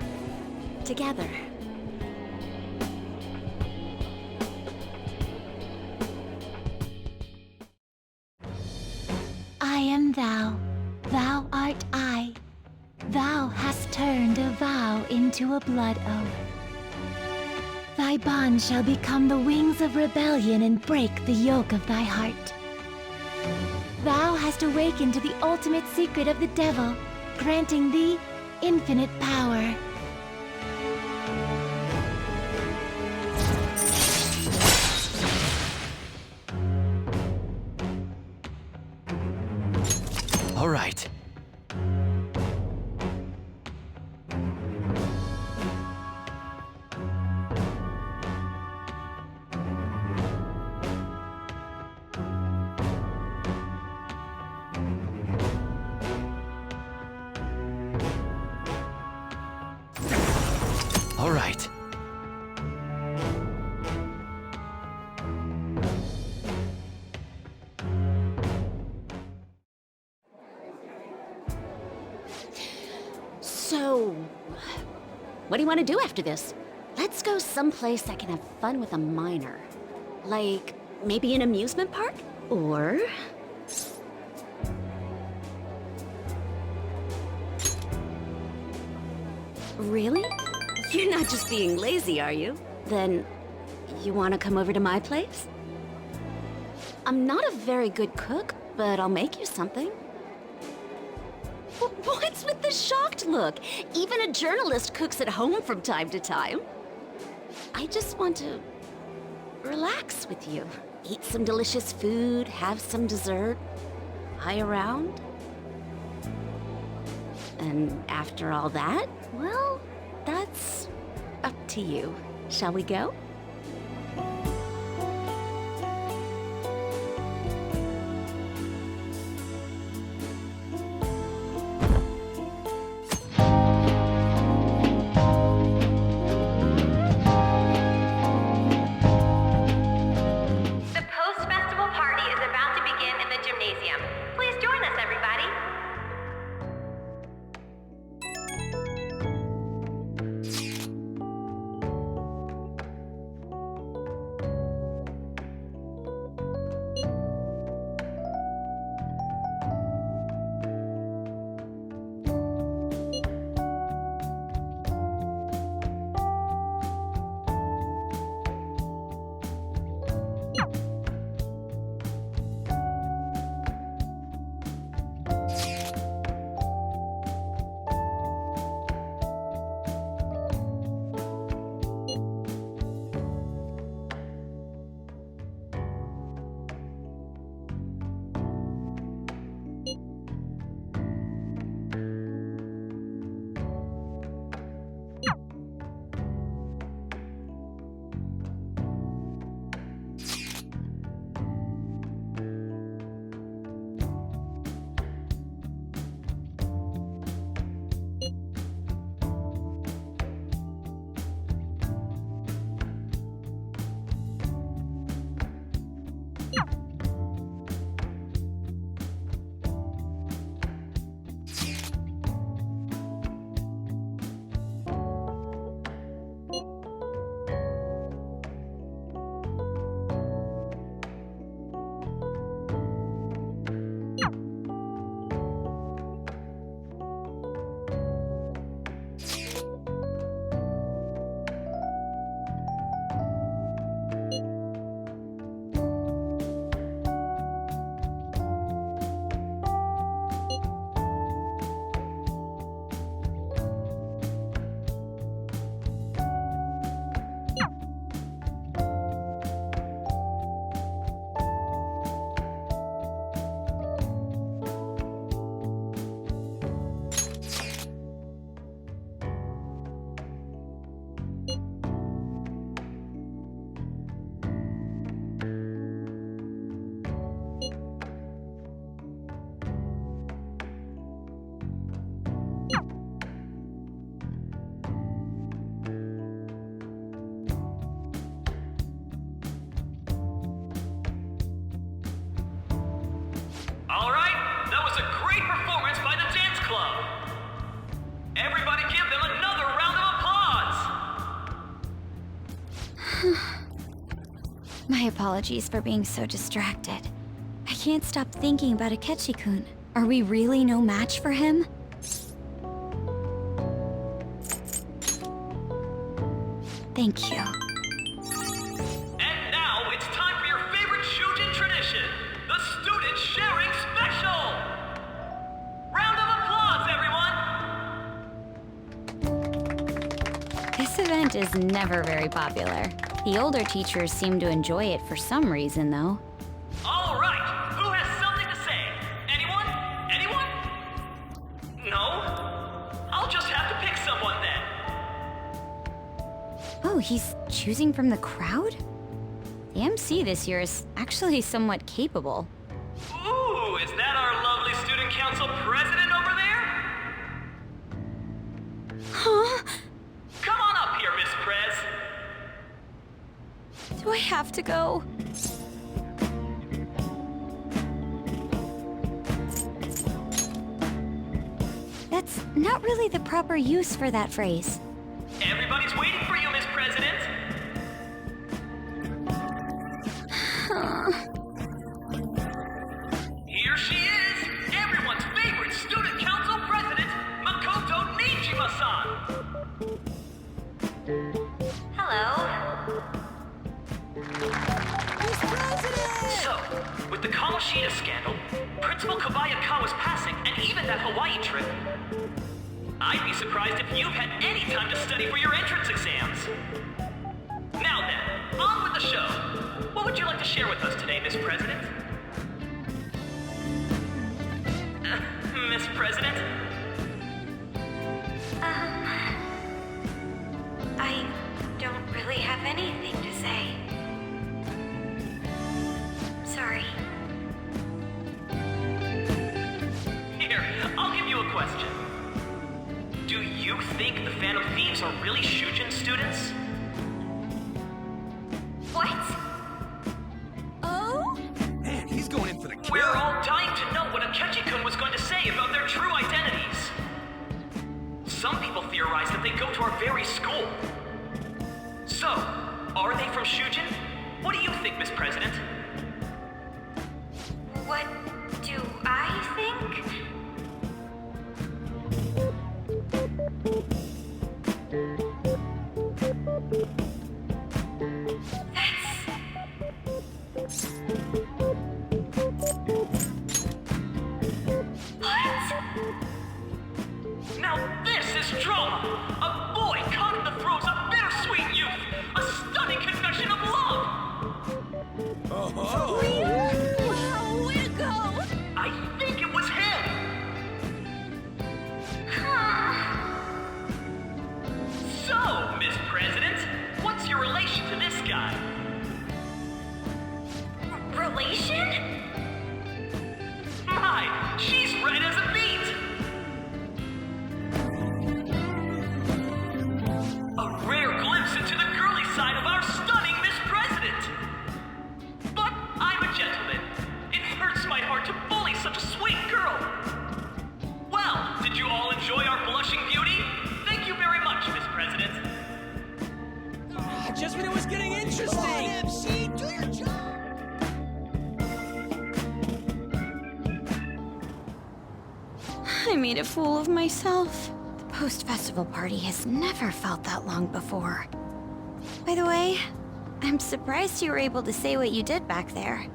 Together. I am thou, thou art I. Thou hast turned a vow into a blood oath. Thy bond shall become the wings of rebellion and break the yoke of thy heart. Thou hast awakened to the ultimate secret of the devil, granting thee infinite power. All right. All right. So, what do you want to do after this? Let's go someplace I can have fun with a minor. Like, maybe an amusement park? Or... Really? You're not just being lazy, are you? Then, you want to come over to my place? I'm not a very good cook, but I'll make you something. What's with the shocked look? Even a journalist cooks at home from time to time. I just want to relax with you. Eat some delicious food, have some dessert, lie around. And after all that, well, that's up to you. Shall we go? The post-festival party is about to begin in the gymnasium. Please join us, everybody. My apologies for being so distracted. I can't stop thinking about Akechi-kun. Are we really no match for him? Thank you. And now it's time for your favorite Shujin tradition, the Student Sharing Special! Round of applause, everyone! This event is never very popular. The older teachers seem to enjoy it for some reason, though. All right, who has something to say? Anyone? Anyone? No? I'll just have to pick someone then. Oh, he's choosing from the crowd? The MC this year is actually somewhat capable. Ooh, is that our lovely student council president over there? Huh? Come on up here, Miss Prez. Do I have to go? That's not really the proper use for that phrase. Everybody's waiting for you, Miss President. Here she is, everyone's favorite student council president, Makoto Nijima-san. Hello. So, with the Kamoshida scandal, Principal Kobayakawa's passing, and even that Hawaii trip, I'd be surprised if you've had any time to study for your entrance exams. Now then, on with the show. What would you like to share with us today, Miss President? Miss President? I don't really have anything to say. Sorry. Here, I'll give you a question. Do you think the Phantom Thieves are really Shujin students? What? Oh? Man, he's going in for the kill. We're all dying to know what Akechi-kun was going to say about their true identities. Some people theorize that they go to our very school. So, are they from Shujin? What do you think, Miss President? What do I think? Now this is drama! A boy caught in the throes of bittersweet youth! A stunning confession of love! Oh. Wow, way to go! I think it was him! So, Miss President, what's your relation to this guy? Relation? My, she's red as a beet! A rare glimpse into the girly side of our stunning Miss President! But I'm a gentleman. It hurts my heart to bully such a sweet girl. Well, did you all enjoy our blushing beauty? Thank you very much, Miss President. Just when it was getting interesting. Come on, MC, do your job. I made a fool of myself. The post-festival party has never felt that long before. By the way, I'm surprised you were able to say what you did back there.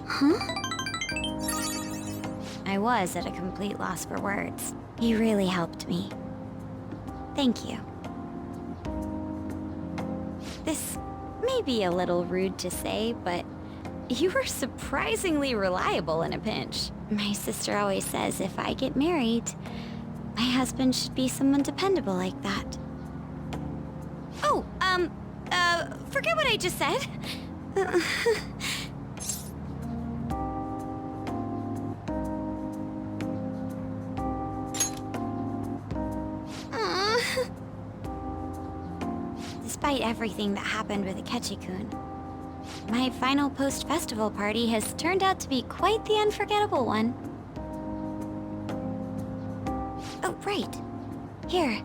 Huh? I was at a complete loss for words. You really helped me. Thank you. This may be a little rude to say, but you were surprisingly reliable in a pinch. My sister always says if I get married, my husband should be someone dependable like that. Oh, forget what I just said. Despite everything that happened with Akechi-kun, my final post-festival party has turned out to be quite the unforgettable one. Oh, right. Here.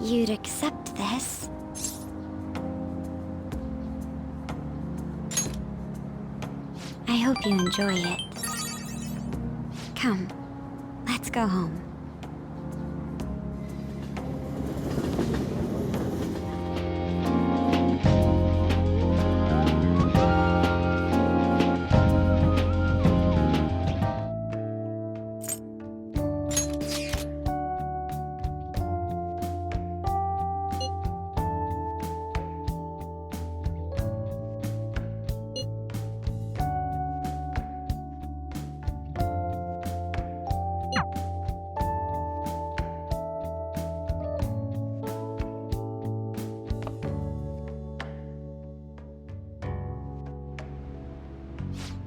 you'd accept this. I hope you enjoy it. Come, let's go home.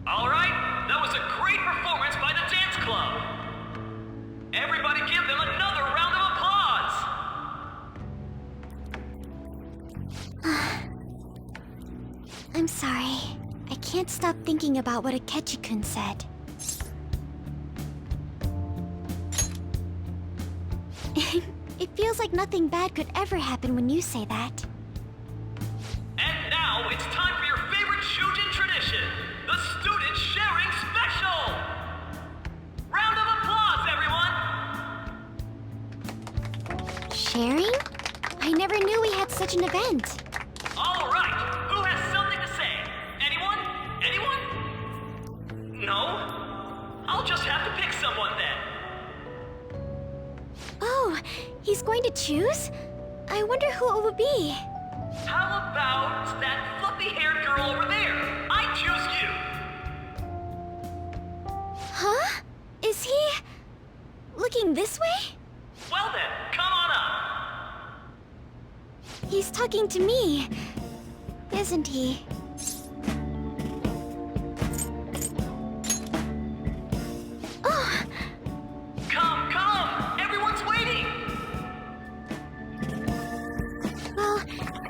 Alright, that was a great performance by the dance club. Everybody give them another round of applause. I'm sorry. I can't stop thinking about what Akechi-kun said. It feels like nothing bad could ever happen when you say that. And now it's time for your favorite Shujin tradition, the Student Sharing Special! Round of applause, everyone! Sharing? I never knew we had such an event. Alright, who has something to say? Anyone? Anyone? No? I'll just have to pick someone then. Oh, he's going to choose? I wonder who it would be. How about that fluffy-haired girl over there? I choose you! Huh? Is he... looking this way? Well then, come on up! He's talking to me, isn't he? Oh! Come, come! Everyone's waiting! Well,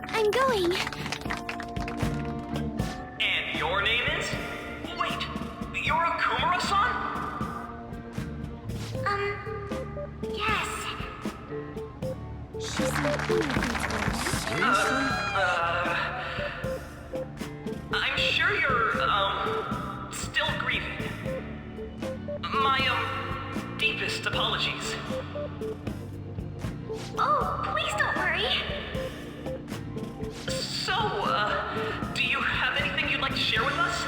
I'm going. And your name is? Wait, you're a Kumura-san? Yes. She's I'm sure you're, still grieving. My, deepest apologies. Oh, please don't worry. So, do you have anything you'd like to share with us?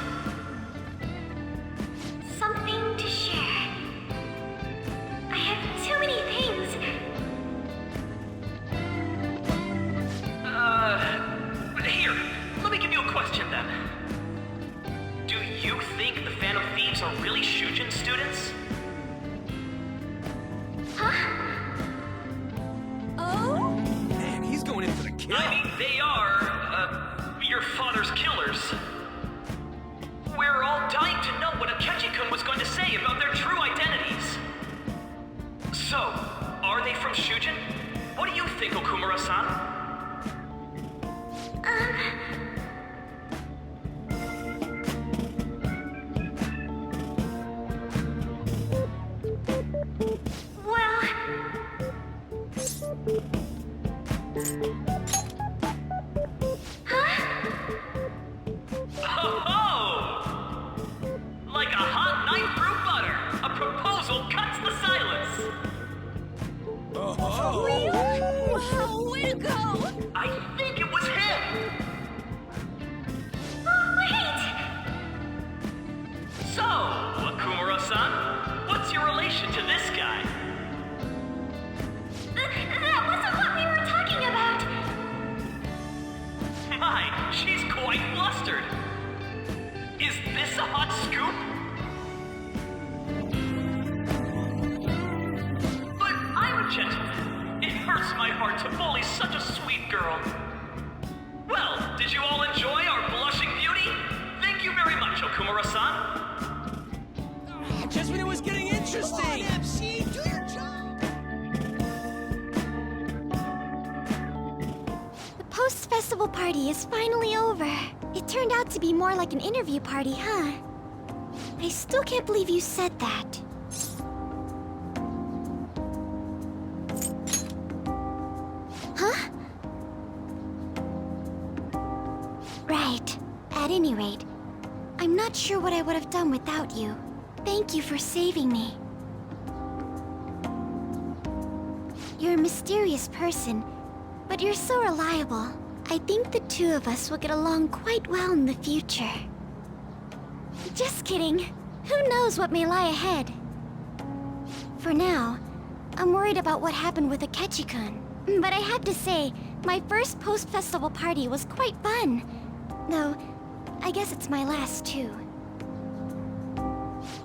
Something to share. I have too many things. Here, let me give you a question then. Do you think the Phantom Thieves are really Shujin students? Huh? Oh? Man, he's going in for the kill. I mean, they are, your father's killers. We're all dying to know what Akechi-kun was going to say about their true identities. So, are they from Shujin? What do you think, Okumura-san? Well... Oh! Like a hot knife through butter, a proposal cuts the silence. Wow, way to go! I think it was him. Oh, wait! So, Akumura-san, what's your relation to this guy? That wasn't what we were talking about! My, she's quite flustered. Is this a hot scoop? But I'm a gentleman. It hurts my heart to bully such a sweet girl. Well, did you all enjoy our blushing beauty? Thank you very much, Okumura-san. Just when it was getting interesting! Come on, MC, do your job! The post-festival party is finally over. It turned out to be more like an interview party, huh? I still can't believe you said that. Right. At any rate, I'm not sure what I would have done without you. Thank you for saving me. You're a mysterious person, but you're so reliable. I think the two of us will get along quite well in the future. Just kidding. Who knows what may lie ahead? For now, I'm worried about what happened with Akechi-kun. But I have to say, my first post-festival party was quite fun. Though, I guess it's my last too.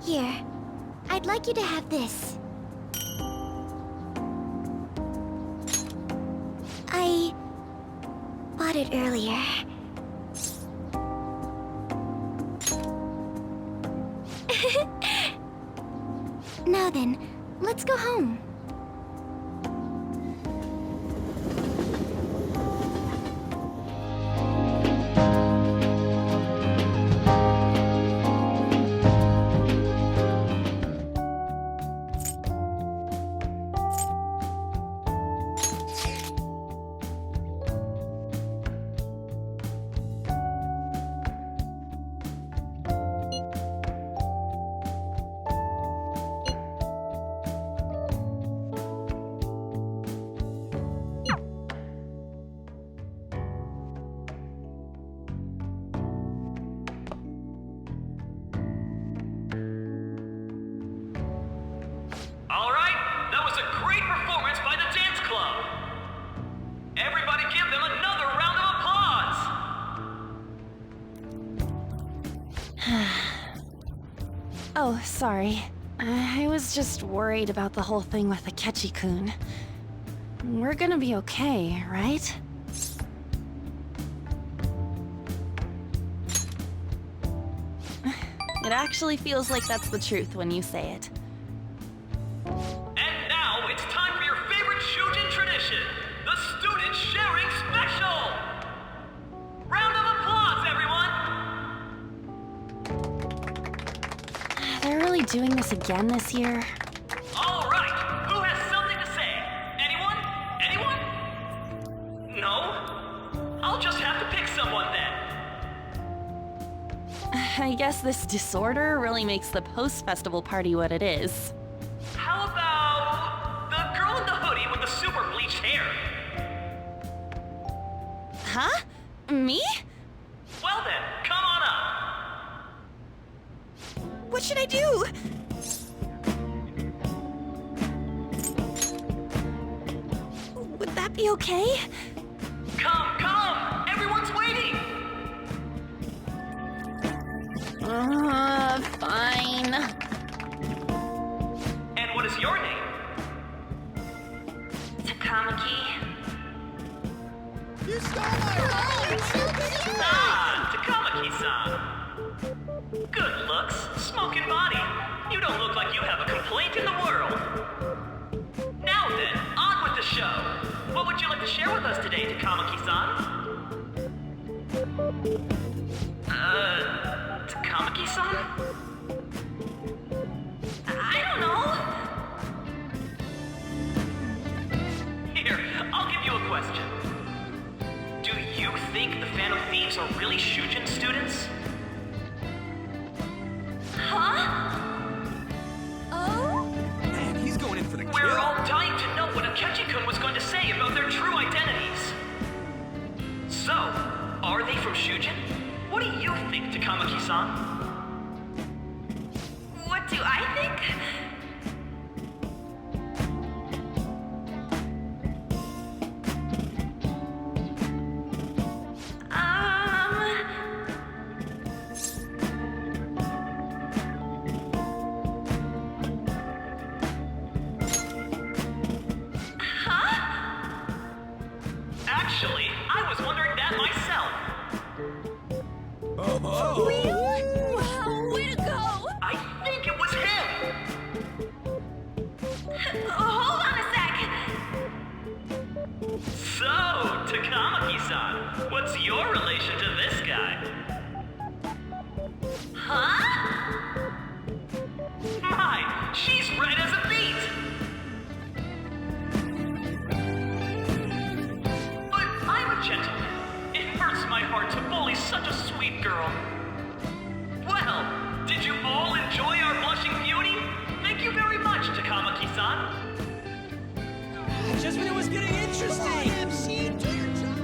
Here, I'd like you to have this. I bought it earlier. Now then, let's go home. Oh, sorry. I was just worried about the whole thing with Akechi-kun. We're gonna be okay, right? It actually feels like that's the truth when you say it. And now it's time for your favorite Shujin tradition, the Student Sharing Special! Round of applause, everyone! They're really doing this again this year? All right, who has something to say? Anyone? Anyone? No? I'll just have to pick someone then. I guess this disorder really makes the post-festival party what it is. How about the girl in the hoodie with the super bleached hair? Huh? Me? Well then, come on up. What should I do? Would that be okay? Come! Everyone's waiting! Fine. And what is your name? Takamaki. You stole my heart! Ah, Takamaki-san. Good looks, smoking body. You don't look like you have a complaint in the world. Now then, on with the show. What would you like to share with us today, Takamaki-san? Takamaki-san? I don't know. Here, I'll give you a question. Do you think the Phantom Thieves are really Shujin students? Huh? Oh? Man, he's going in for the kill. We're all dying to know what Akechi-kun was going to say about their true identities. So, are they from Shujin? What do you think, Takamaki-san? What do I think? Actually, I was wondering that myself. Really? Wow, way to go! I think it was him! Hold on a sec! So, Takamaki-san, what's your relation to this guy? Huh? My, she's red as a beet! But I'm a gentleman. If hurts my heart to bully such a sweet girl. Well, did you all enjoy our blushing beauty? Thank you very much, Takamaki-san. Just when it was getting interesting! MC, do your job!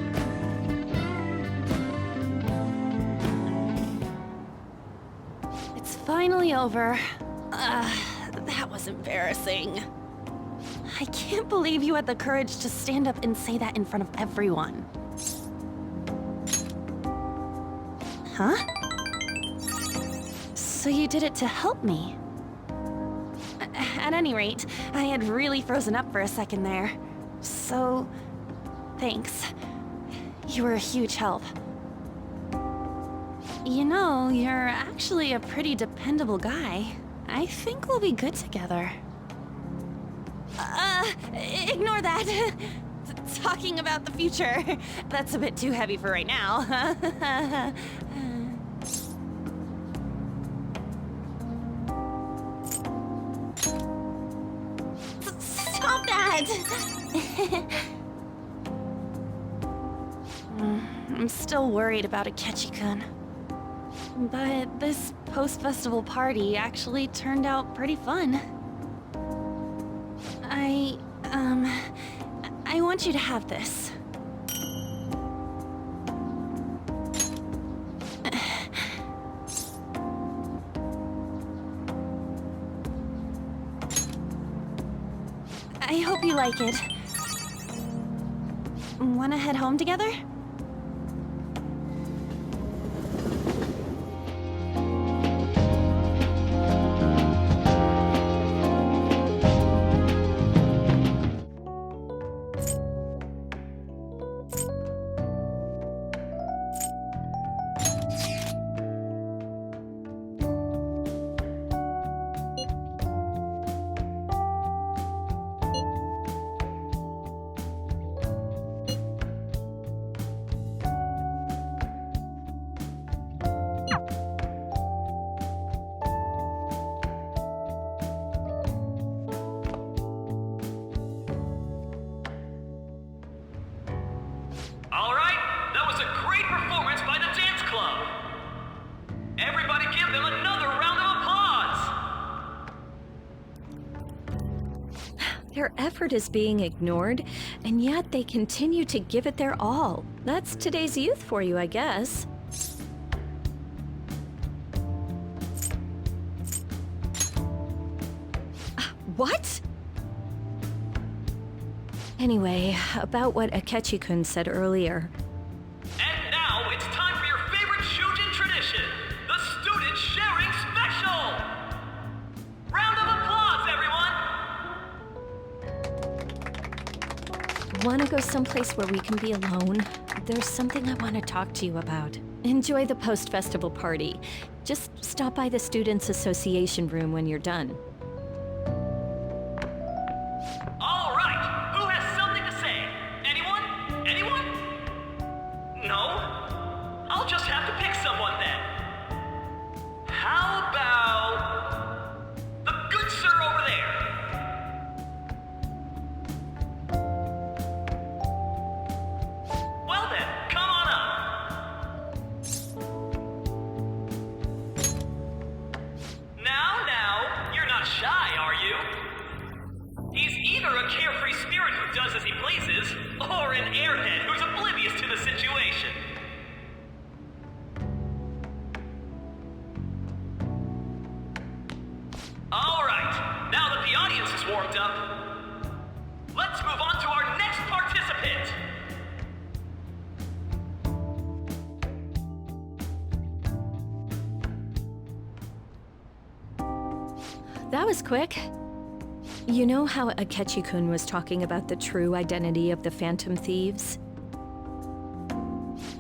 It's finally over. That was embarrassing. I can't believe you had the courage to stand up and say that in front of everyone. Huh? So you did it to help me? At any rate, I had really frozen up for a second there. So, thanks. You were a huge help. You know, you're actually a pretty dependable guy. I think we'll be good together. Ignore that. Talking about the future. That's a bit too heavy for right now. Stop that! I'm still worried about Akechi-kun. But this post-festival party actually turned out pretty fun. I want you to have this. I hope you like it. Wanna head home together? Their effort is being ignored, and yet they continue to give it their all. That's today's youth for you, I guess. What? Anyway, about what Akechi-kun said earlier. And now it's time for your favorite Shujin tradition, the Student Sharing Special! Round of applause, everyone! Want to go someplace where we can be alone? There's something I want to talk to you about. Enjoy the post-festival party. Just stop by the Students' Association room when you're done. All right, who has something to say? Anyone? Anyone? No? I'll just have to pick someone then. How about the good sir over there? Well then, come on up. Now, you're not shy, are you? He's either a carefree spirit who does as he pleases, or an airhead who's oblivious to the situation. All right, now that the audience is warmed up, let's move on to our next participant. That was quick. You know how Akechi-kun was talking about the true identity of the Phantom Thieves?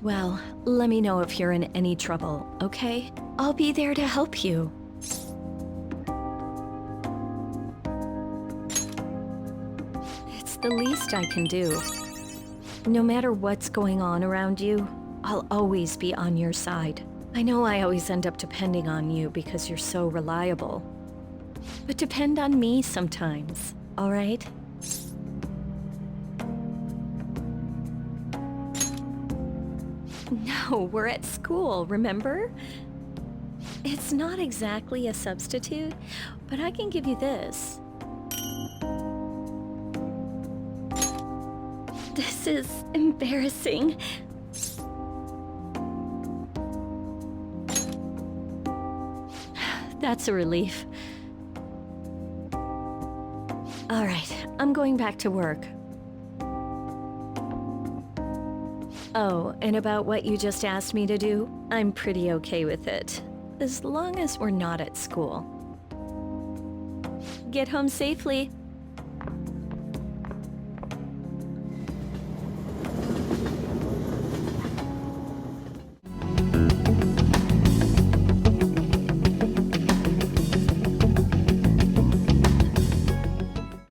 Well, let me know if you're in any trouble, okay? I'll be there to help you. It's the least I can do. No matter what's going on around you, I'll always be on your side. I know I always end up depending on you because you're so reliable. But depend on me sometimes, all right? No, we're at school, remember? It's not exactly a substitute, but I can give you this. This is embarrassing. That's a relief. All right, I'm going back to work. Oh, and about what you just asked me to do, I'm pretty okay with it. As long as we're not at school. Get home safely.